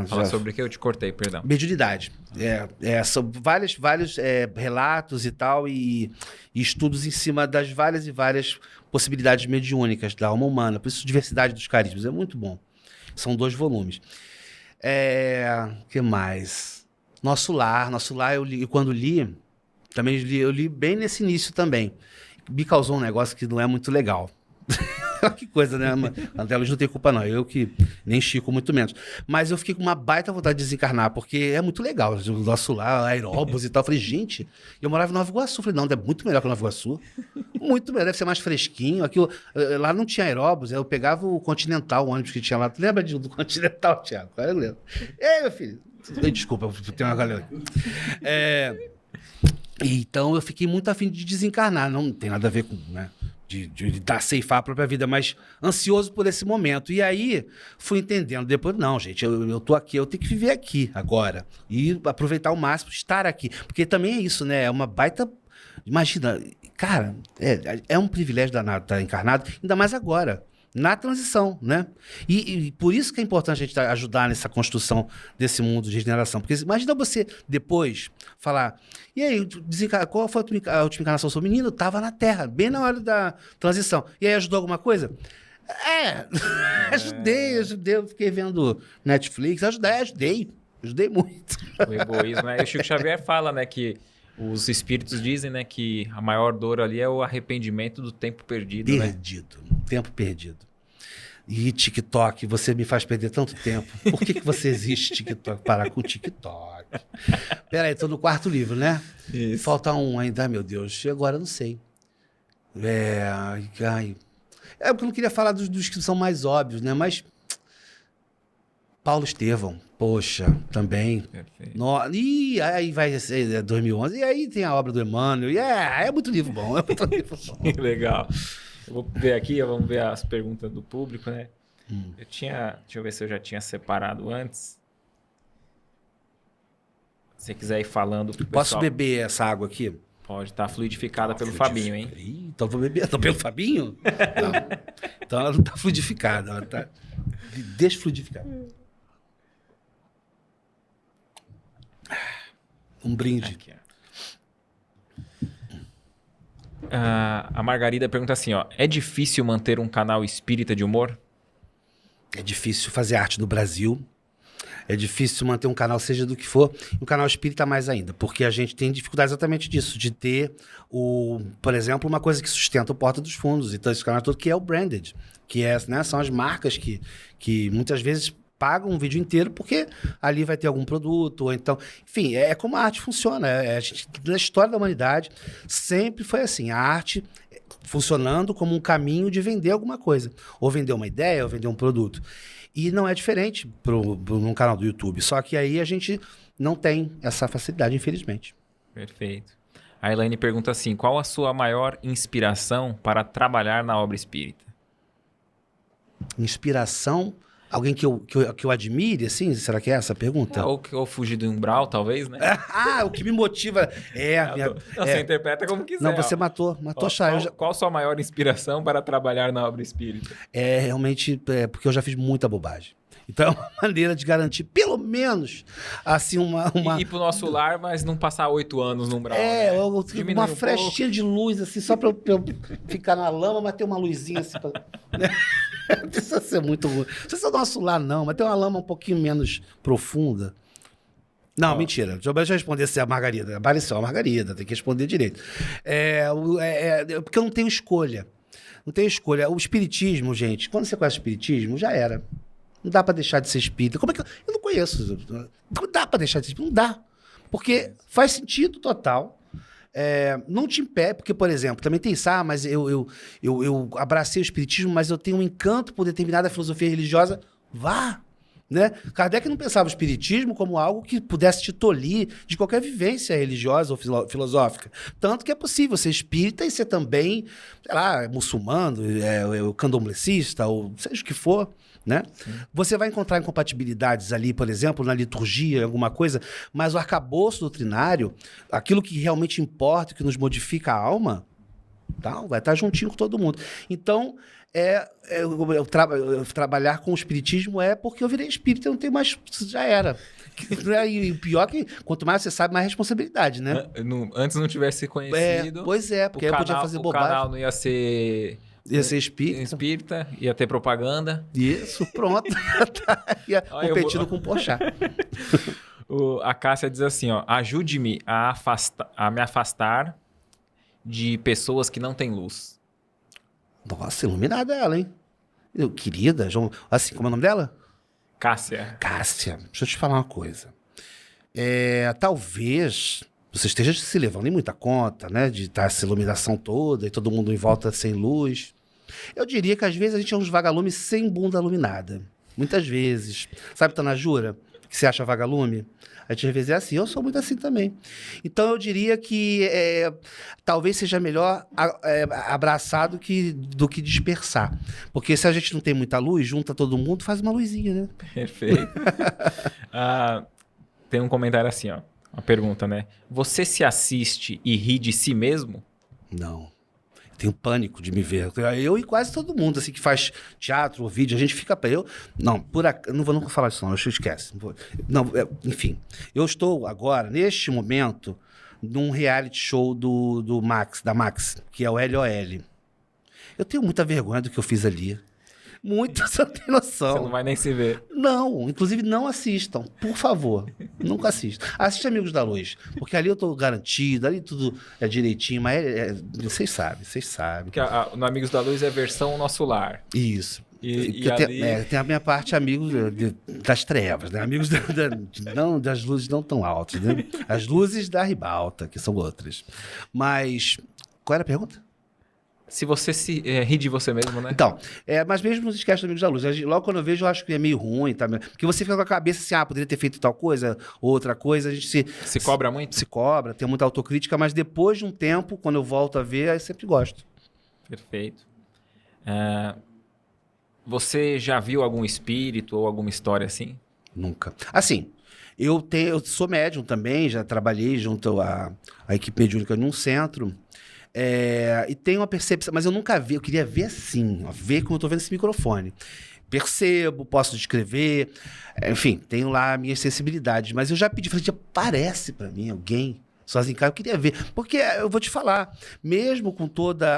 Fala sobre o que eu te cortei, perdão. Mediunidade. São vários relatos e tal, e estudos em cima das várias e várias possibilidades mediúnicas da alma humana. Por isso, Diversidade dos Carismas. É muito bom. São 2 volumes. Que mais? Nosso Lar, eu li, e quando li, também eu li bem nesse início também. Me causou um negócio que não é muito legal. Que coisa, né? André Luiz não tem culpa, não. Eu que nem Chico, muito menos. Mas eu fiquei com uma baita vontade de desencarnar, porque é muito legal. O nosso lá, aeróbus e tal. Eu falei, gente, eu morava em Nova Iguaçu. Eu falei, não, é muito melhor que Nova Iguaçu. Muito melhor, deve ser mais fresquinho. Lá não tinha aeróbus, eu pegava o Continental, o ônibus que tinha lá. Tu lembra do Continental, Thiago? Eu lembro. Ei, meu filho. Desculpa, tem uma galera aqui. Então eu fiquei muito afim de desencarnar. Não tem nada a ver com, né? De ceifar a própria vida, mas ansioso por esse momento. E aí, fui entendendo depois, não, gente, eu tô aqui, eu tenho que viver aqui agora. E aproveitar ao máximo, estar aqui. Porque também é isso, né? É uma baita... Imagina, cara, é um privilégio danado estar encarnado, ainda mais agora, na transição, né? E por isso que é importante a gente ajudar nessa construção desse mundo de regeneração. Porque imagina você depois falar, e aí, qual foi a última encarnação? Sou menino, estava na Terra, bem na hora da transição. E aí ajudou alguma coisa? Ajudei, eu fiquei vendo Netflix, ajudei muito. O egoísmo, né? E o Chico Xavier fala, né, que os espíritos dizem, né, que a maior dor ali é o arrependimento do tempo perdido, Tempo perdido. E TikTok, você me faz perder tanto tempo. Por que você existe, TikTok? Parar com TikTok. Peraí, tô no 4º livro, né? Isso. Falta um ainda, meu Deus. E agora eu não sei. Porque eu não queria falar dos que são mais óbvios, né? Mas Paulo Estevão, poxa, também. Perfeito. E aí vai ser 2011. E aí tem a obra do Emmanuel. E é muito livro bom. Que legal. Eu vou ver aqui, vamos ver as perguntas do público, né? Deixa eu ver se eu já tinha separado antes. Se você quiser ir falando pro Posso pessoal, beber essa água aqui? pode estar fluidificada pelo Fabinho, hein? Então vou beber. Tô pelo Fabinho? Não. Então ela não tá fluidificada, ela tá desfluidificada. Um brinde. Aqui, ó. A Margarida pergunta assim, ó. É difícil manter um canal espírita de humor? É difícil fazer arte no Brasil. É difícil manter um canal, seja do que for. E um canal espírita mais ainda. Porque a gente tem dificuldade exatamente disso. De ter, por exemplo, uma coisa que sustenta o Porta dos Fundos. Então, esse canal todo que é o branded. Que né, são as marcas que muitas vezes pagam um vídeo inteiro porque ali vai ter algum produto, ou então... Enfim, é como a arte funciona. Na história da humanidade, sempre foi assim. A arte funcionando como um caminho de vender alguma coisa. Ou vender uma ideia, ou vender um produto. E não é diferente num canal do YouTube. Só que aí a gente não tem essa facilidade, infelizmente. Perfeito. A Elaine pergunta assim, qual a sua maior inspiração para trabalhar na obra espírita? Inspiração? Alguém que eu admire, assim? Será que é essa a pergunta? Ou fugir do umbral, talvez, né? O que me motiva Você interpreta como quiser. Não, você matou a chave. Qual a sua maior inspiração para trabalhar na obra espírita? Realmente, porque eu já fiz muita bobagem. Então, é uma maneira de garantir, pelo menos, assim, uma... Ir pro nosso lar, mas não passar 8 anos no umbral. Uma frestinha de luz, assim, só pra eu ficar na lama, mas ter uma luzinha assim pra... Não precisa ser muito ruim. Não precisa ser o nosso lar, não, mas ter uma lama um pouquinho menos profunda. Não, mentira. Deixa eu responder se é a Margarida. Apareceu a Margarida, tem que responder direito. Porque eu não tenho escolha. Não tenho escolha. O espiritismo, gente, quando você conhece o espiritismo, já era. Não dá pra deixar de ser espírita. Como é que eu não conheço? Não dá pra deixar de ser espírita? Não dá. Porque faz sentido total. Não te impede, porque, por exemplo, também tem isso, mas eu abracei o espiritismo, mas eu tenho um encanto por determinada filosofia religiosa. Vá! Né? Kardec não pensava o espiritismo como algo que pudesse te tolir de qualquer vivência religiosa ou filosófica. Tanto que é possível ser espírita e ser também, sei lá, muçulmano, candomblessista, ou seja o que for. Né? Você vai encontrar incompatibilidades ali, por exemplo, na liturgia, alguma coisa, mas o arcabouço doutrinário, aquilo que realmente importa, que nos modifica a alma, vai estar juntinho com todo mundo. Então, trabalhar com o espiritismo porque eu virei espírita, eu não tenho mais, já era. E o pior é que quanto mais você sabe, mais responsabilidade, né? Antes não tivesse conhecido. Pois é, porque aí eu podia fazer bobagem. O canal não ia ser... Ia ser espírita. Ia ter propaganda. Isso, pronto. Ia competindo com o Porchat. A Cássia diz assim, ajude-me a me afastar de pessoas que não têm luz. Nossa, iluminada ela, hein? Querida, assim, como é o nome dela? Cássia. Deixa eu te falar uma coisa. Talvez... Você esteja se levando em muita conta, né? De estar essa iluminação toda e todo mundo em volta sem luz. Eu diria que às vezes a gente é uns vagalumes sem bunda iluminada. Muitas vezes. Sabe, Tanajura, que você acha vagalume? A gente às vezes é assim, eu sou muito assim também. Então eu diria que talvez seja melhor abraçar do que dispersar. Porque se a gente não tem muita luz, junta todo mundo, faz uma luzinha, né? Perfeito. Tem um comentário assim, uma pergunta, né? Você se assiste e ri de si mesmo? Não. Tenho pânico de me ver. Eu e quase todo mundo, assim, que faz teatro ou vídeo, a gente fica... não vou nunca falar disso, não. Eu esquece. Enfim. Eu estou agora, neste momento, num reality show da Max, que é o LOL. Eu tenho muita vergonha do que eu fiz ali. Muito, você não tem noção. Você não vai nem se ver. Não, inclusive não assistam, por favor. Nunca assistam. Assiste Amigos da Luz, porque ali eu tô garantido, ali tudo é direitinho, mas vocês sabem. Porque no Amigos da Luz é a versão Nosso Lar. Isso. E ali... tem a minha parte amigos das trevas, né? Amigos não, das luzes não tão altas, né? As luzes da ribalta, que são outras. Mas, qual era a pergunta? Se você ri de você mesmo, né? Então, mas mesmo nos esquece dos Amigos da Luz. Logo quando eu vejo, eu acho que é meio ruim, tá? Porque você fica com a cabeça assim, poderia ter feito tal coisa, outra coisa, a gente se cobra muito? Se cobra, tem muita autocrítica, mas depois de um tempo, quando eu volto a ver, eu sempre gosto. Perfeito. Você já viu algum espírito ou alguma história assim? Nunca. Assim, eu sou médium também, já trabalhei junto à equipe mediúnica num centro. E tem uma percepção, mas eu nunca vi, eu queria ver assim, ver como eu tô vendo esse microfone. Percebo, posso descrever, enfim, tenho lá minhas sensibilidades, mas eu já pedi, falei, aparece para mim alguém sozinho em casa, eu queria ver, porque eu vou te falar, mesmo com toda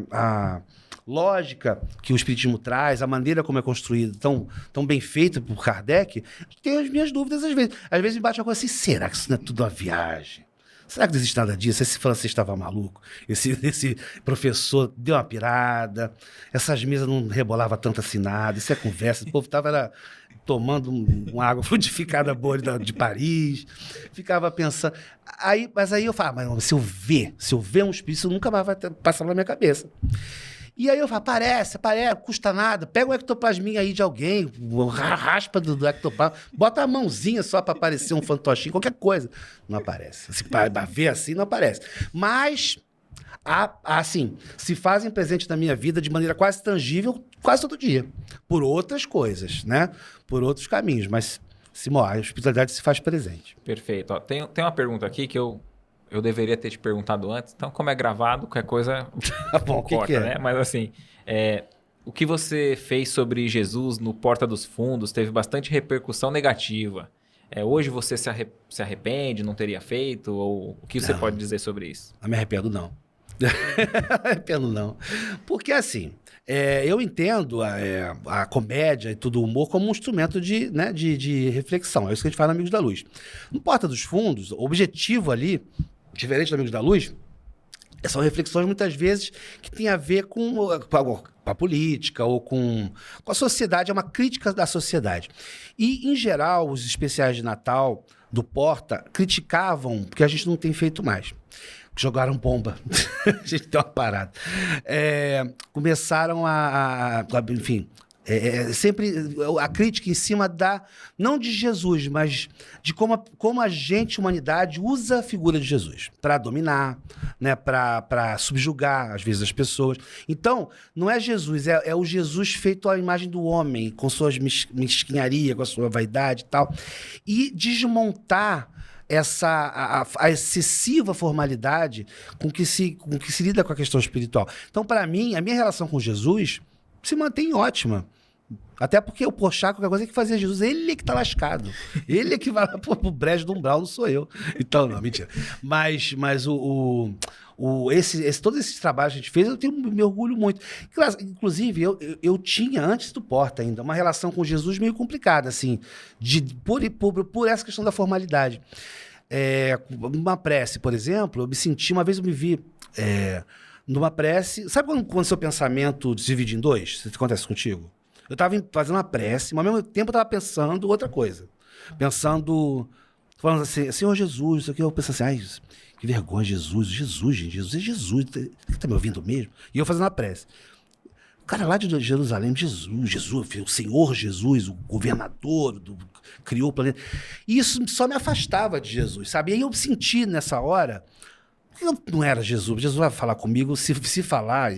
a lógica que o espiritismo traz, a maneira como é construído, tão bem feita por Kardec, tenho as minhas dúvidas às vezes. Às vezes me bate uma coisa assim, será que isso não é tudo uma viagem? será que não existe nada disso? Esse francês estava maluco, esse professor deu uma pirada, essas mesas não rebolavam tanto assim nada, isso é conversa, o povo estava tomando uma água frutificada boa de Paris, ficava pensando. Mas aí eu falava, mas se eu ver um espírito, isso nunca mais vai passar na minha cabeça. E aí eu falo, parece, custa nada, pega o ectoplasminha aí de alguém, raspa do ectoplasma, bota a mãozinha só para aparecer um fantochinho, qualquer coisa. Não aparece. Se ver assim, não aparece. Mas, assim, se fazem presente na minha vida de maneira quase tangível, quase todo dia. Por outras coisas, né? Por outros caminhos, mas a espiritualidade se faz presente. Perfeito. Ó, tem uma pergunta aqui que eu deveria ter te perguntado antes, então como é gravado, qualquer coisa Bom, o que é? né? Mas assim, o que você fez sobre Jesus no Porta dos Fundos teve bastante repercussão negativa. Hoje você se arrepende, não teria feito? Ou o que você pode dizer sobre isso? Não me arrependo, não. Não me arrependo, não. Porque assim, eu entendo a comédia e tudo o humor como um instrumento de reflexão. É isso que a gente faz no Amigos da Luz. No Porta dos Fundos, o objetivo ali, diferente do Amigos da Luz, são reflexões muitas vezes que têm a ver com a política ou com a sociedade, é uma crítica da sociedade. E, em geral, os especiais de Natal do Porta criticavam, porque a gente não tem feito mais. Jogaram bomba. A gente deu uma parada. Começaram enfim... sempre a crítica em cima não de Jesus, mas de como a humanidade, usa a figura de Jesus para dominar, né, para subjugar, às vezes, as pessoas. Então, não é Jesus, é o Jesus feito à imagem do homem, com suas mesquinharias, com a sua vaidade e tal. E desmontar a excessiva formalidade com que se lida com a questão espiritual. Então, para mim, a minha relação com Jesus se mantém ótima. Até porque o Porchat, qualquer coisa que fazia Jesus, ele é que tá lascado. Ele é que vai lá pro brejo do umbral, não sou eu. Então, não, mentira. Mas todos esses trabalhos que a gente fez, me orgulho muito. Inclusive, eu tinha, antes do Porta ainda, uma relação com Jesus meio complicada, assim, por essa questão da formalidade. Uma prece, por exemplo, uma vez eu me vi numa prece. Sabe quando seu pensamento se divide em dois? Isso acontece contigo? Eu estava fazendo uma prece, mas ao mesmo tempo eu estava pensando outra coisa. Falando assim, Senhor Jesus, isso aqui. Eu pensando assim, ai, que vergonha, Jesus, gente, Jesus é Jesus. Tá me ouvindo mesmo? E eu fazendo a prece. O cara lá de Jerusalém, Jesus, o Senhor Jesus, o governador, criou o planeta. E isso só me afastava de Jesus, sabe? E aí eu senti nessa hora... Eu não era Jesus. Jesus vai falar comigo, se falar,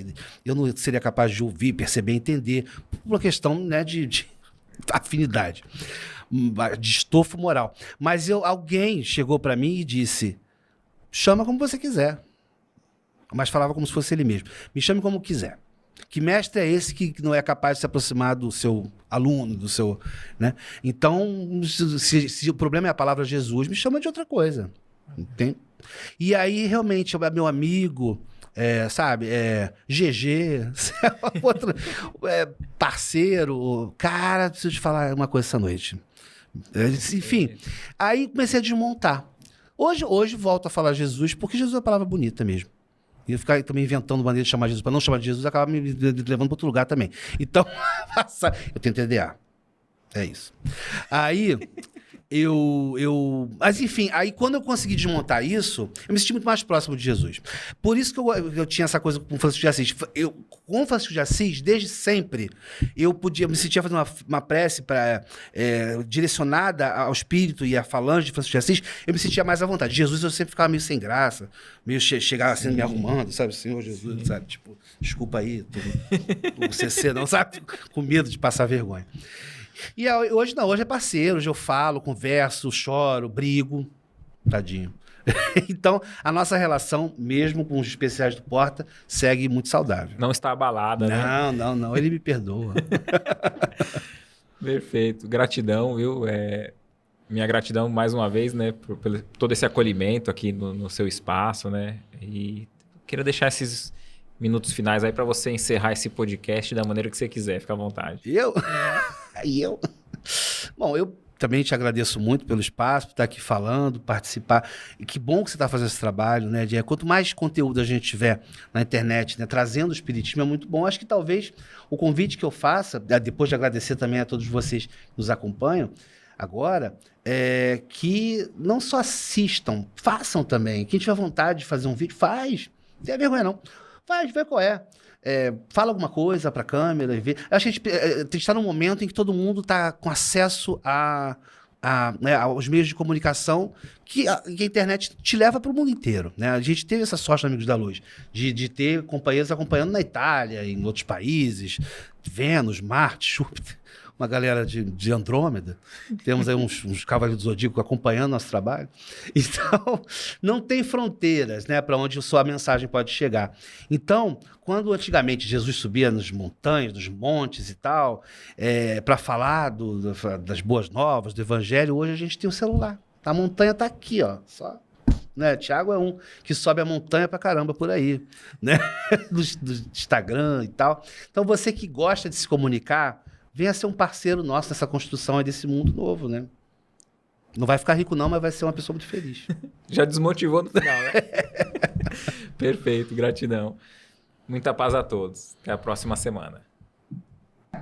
eu não seria capaz de ouvir, perceber, entender, por uma questão, né, de afinidade, de estofo moral. Mas alguém chegou para mim e disse, chama como você quiser. Mas falava como se fosse ele mesmo. Me chame como quiser. Que mestre é esse que não é capaz de se aproximar do seu aluno, do seu... né? Então, se o problema é a palavra Jesus, me chama de outra coisa. Entende? E aí, realmente, meu amigo, sabe, GG, outro, parceiro, cara, preciso te falar uma coisa essa noite. Enfim, aí comecei a desmontar. Hoje volto a falar Jesus, porque Jesus é uma palavra bonita mesmo. E eu ficar também inventando maneira de chamar Jesus, para não chamar de Jesus, acaba me levando para outro lugar também. Então, eu tenho TDA. É isso. Aí... Mas enfim, aí quando eu consegui desmontar isso, eu me senti muito mais próximo de Jesus. Por isso que eu tinha essa coisa com o Francisco de Assis. Com o Francisco de Assis, desde sempre, eu me sentia fazendo uma prece direcionada ao espírito e à falange de Francisco de Assis, eu me sentia mais à vontade. Jesus eu sempre ficava meio sem graça, meio chegava assim me arrumando, sabe? Senhor Jesus, sabe? Tipo, desculpa aí, o CC não, sabe? Com medo de passar vergonha. E hoje não, hoje é parceiro, hoje eu falo, converso, choro, brigo, tadinho. Então, a nossa relação, mesmo com os especiais do Porta, segue muito saudável. Não está abalada, né? Não, ele me perdoa. Perfeito, gratidão, viu? Minha gratidão mais uma vez, né, por todo esse acolhimento aqui no seu espaço, né? E queria deixar esses minutos finais aí para você encerrar esse podcast da maneira que você quiser, fica à vontade. Eu? Bom, eu também te agradeço muito pelo espaço, por estar aqui falando, participar. E que bom que você está fazendo esse trabalho, né, Diego? Quanto mais conteúdo a gente tiver na internet, né, trazendo o espiritismo, é muito bom. Acho que talvez o convite que eu faça, depois de agradecer também a todos vocês que nos acompanham agora, é que não só assistam, façam também. Quem tiver vontade de fazer um vídeo, faz. Não tem vergonha, não. Faz, vê qual é. Fala alguma coisa para a câmera e vê. Acho que a gente tem que estar num momento em que todo mundo está com acesso né, aos meios de comunicação que a internet te leva para o mundo inteiro. Né? A gente teve essa sorte, Amigos da Luz, de ter companheiros acompanhando na Itália, em outros países, Vênus, Marte, Júpiter, uma galera de Andrômeda. Temos aí uns cavaleiros do Zodíaco acompanhando nosso trabalho. Então, não tem fronteiras, né, para onde sua mensagem pode chegar. Então, quando antigamente Jesus subia nas montanhas, nos montes e tal, para falar das boas novas, do evangelho, hoje a gente tem o celular. A montanha está aqui, ó, só. Né? Tiago é um que sobe a montanha pra caramba por aí, né? do Instagram e tal. Então, você que gosta de se comunicar, venha ser um parceiro nosso nessa construção aí desse mundo novo, né? Não vai ficar rico não, mas vai ser uma pessoa muito feliz. Já desmotivou no final, né? Perfeito, gratidão. Muita paz a todos. Até a próxima semana.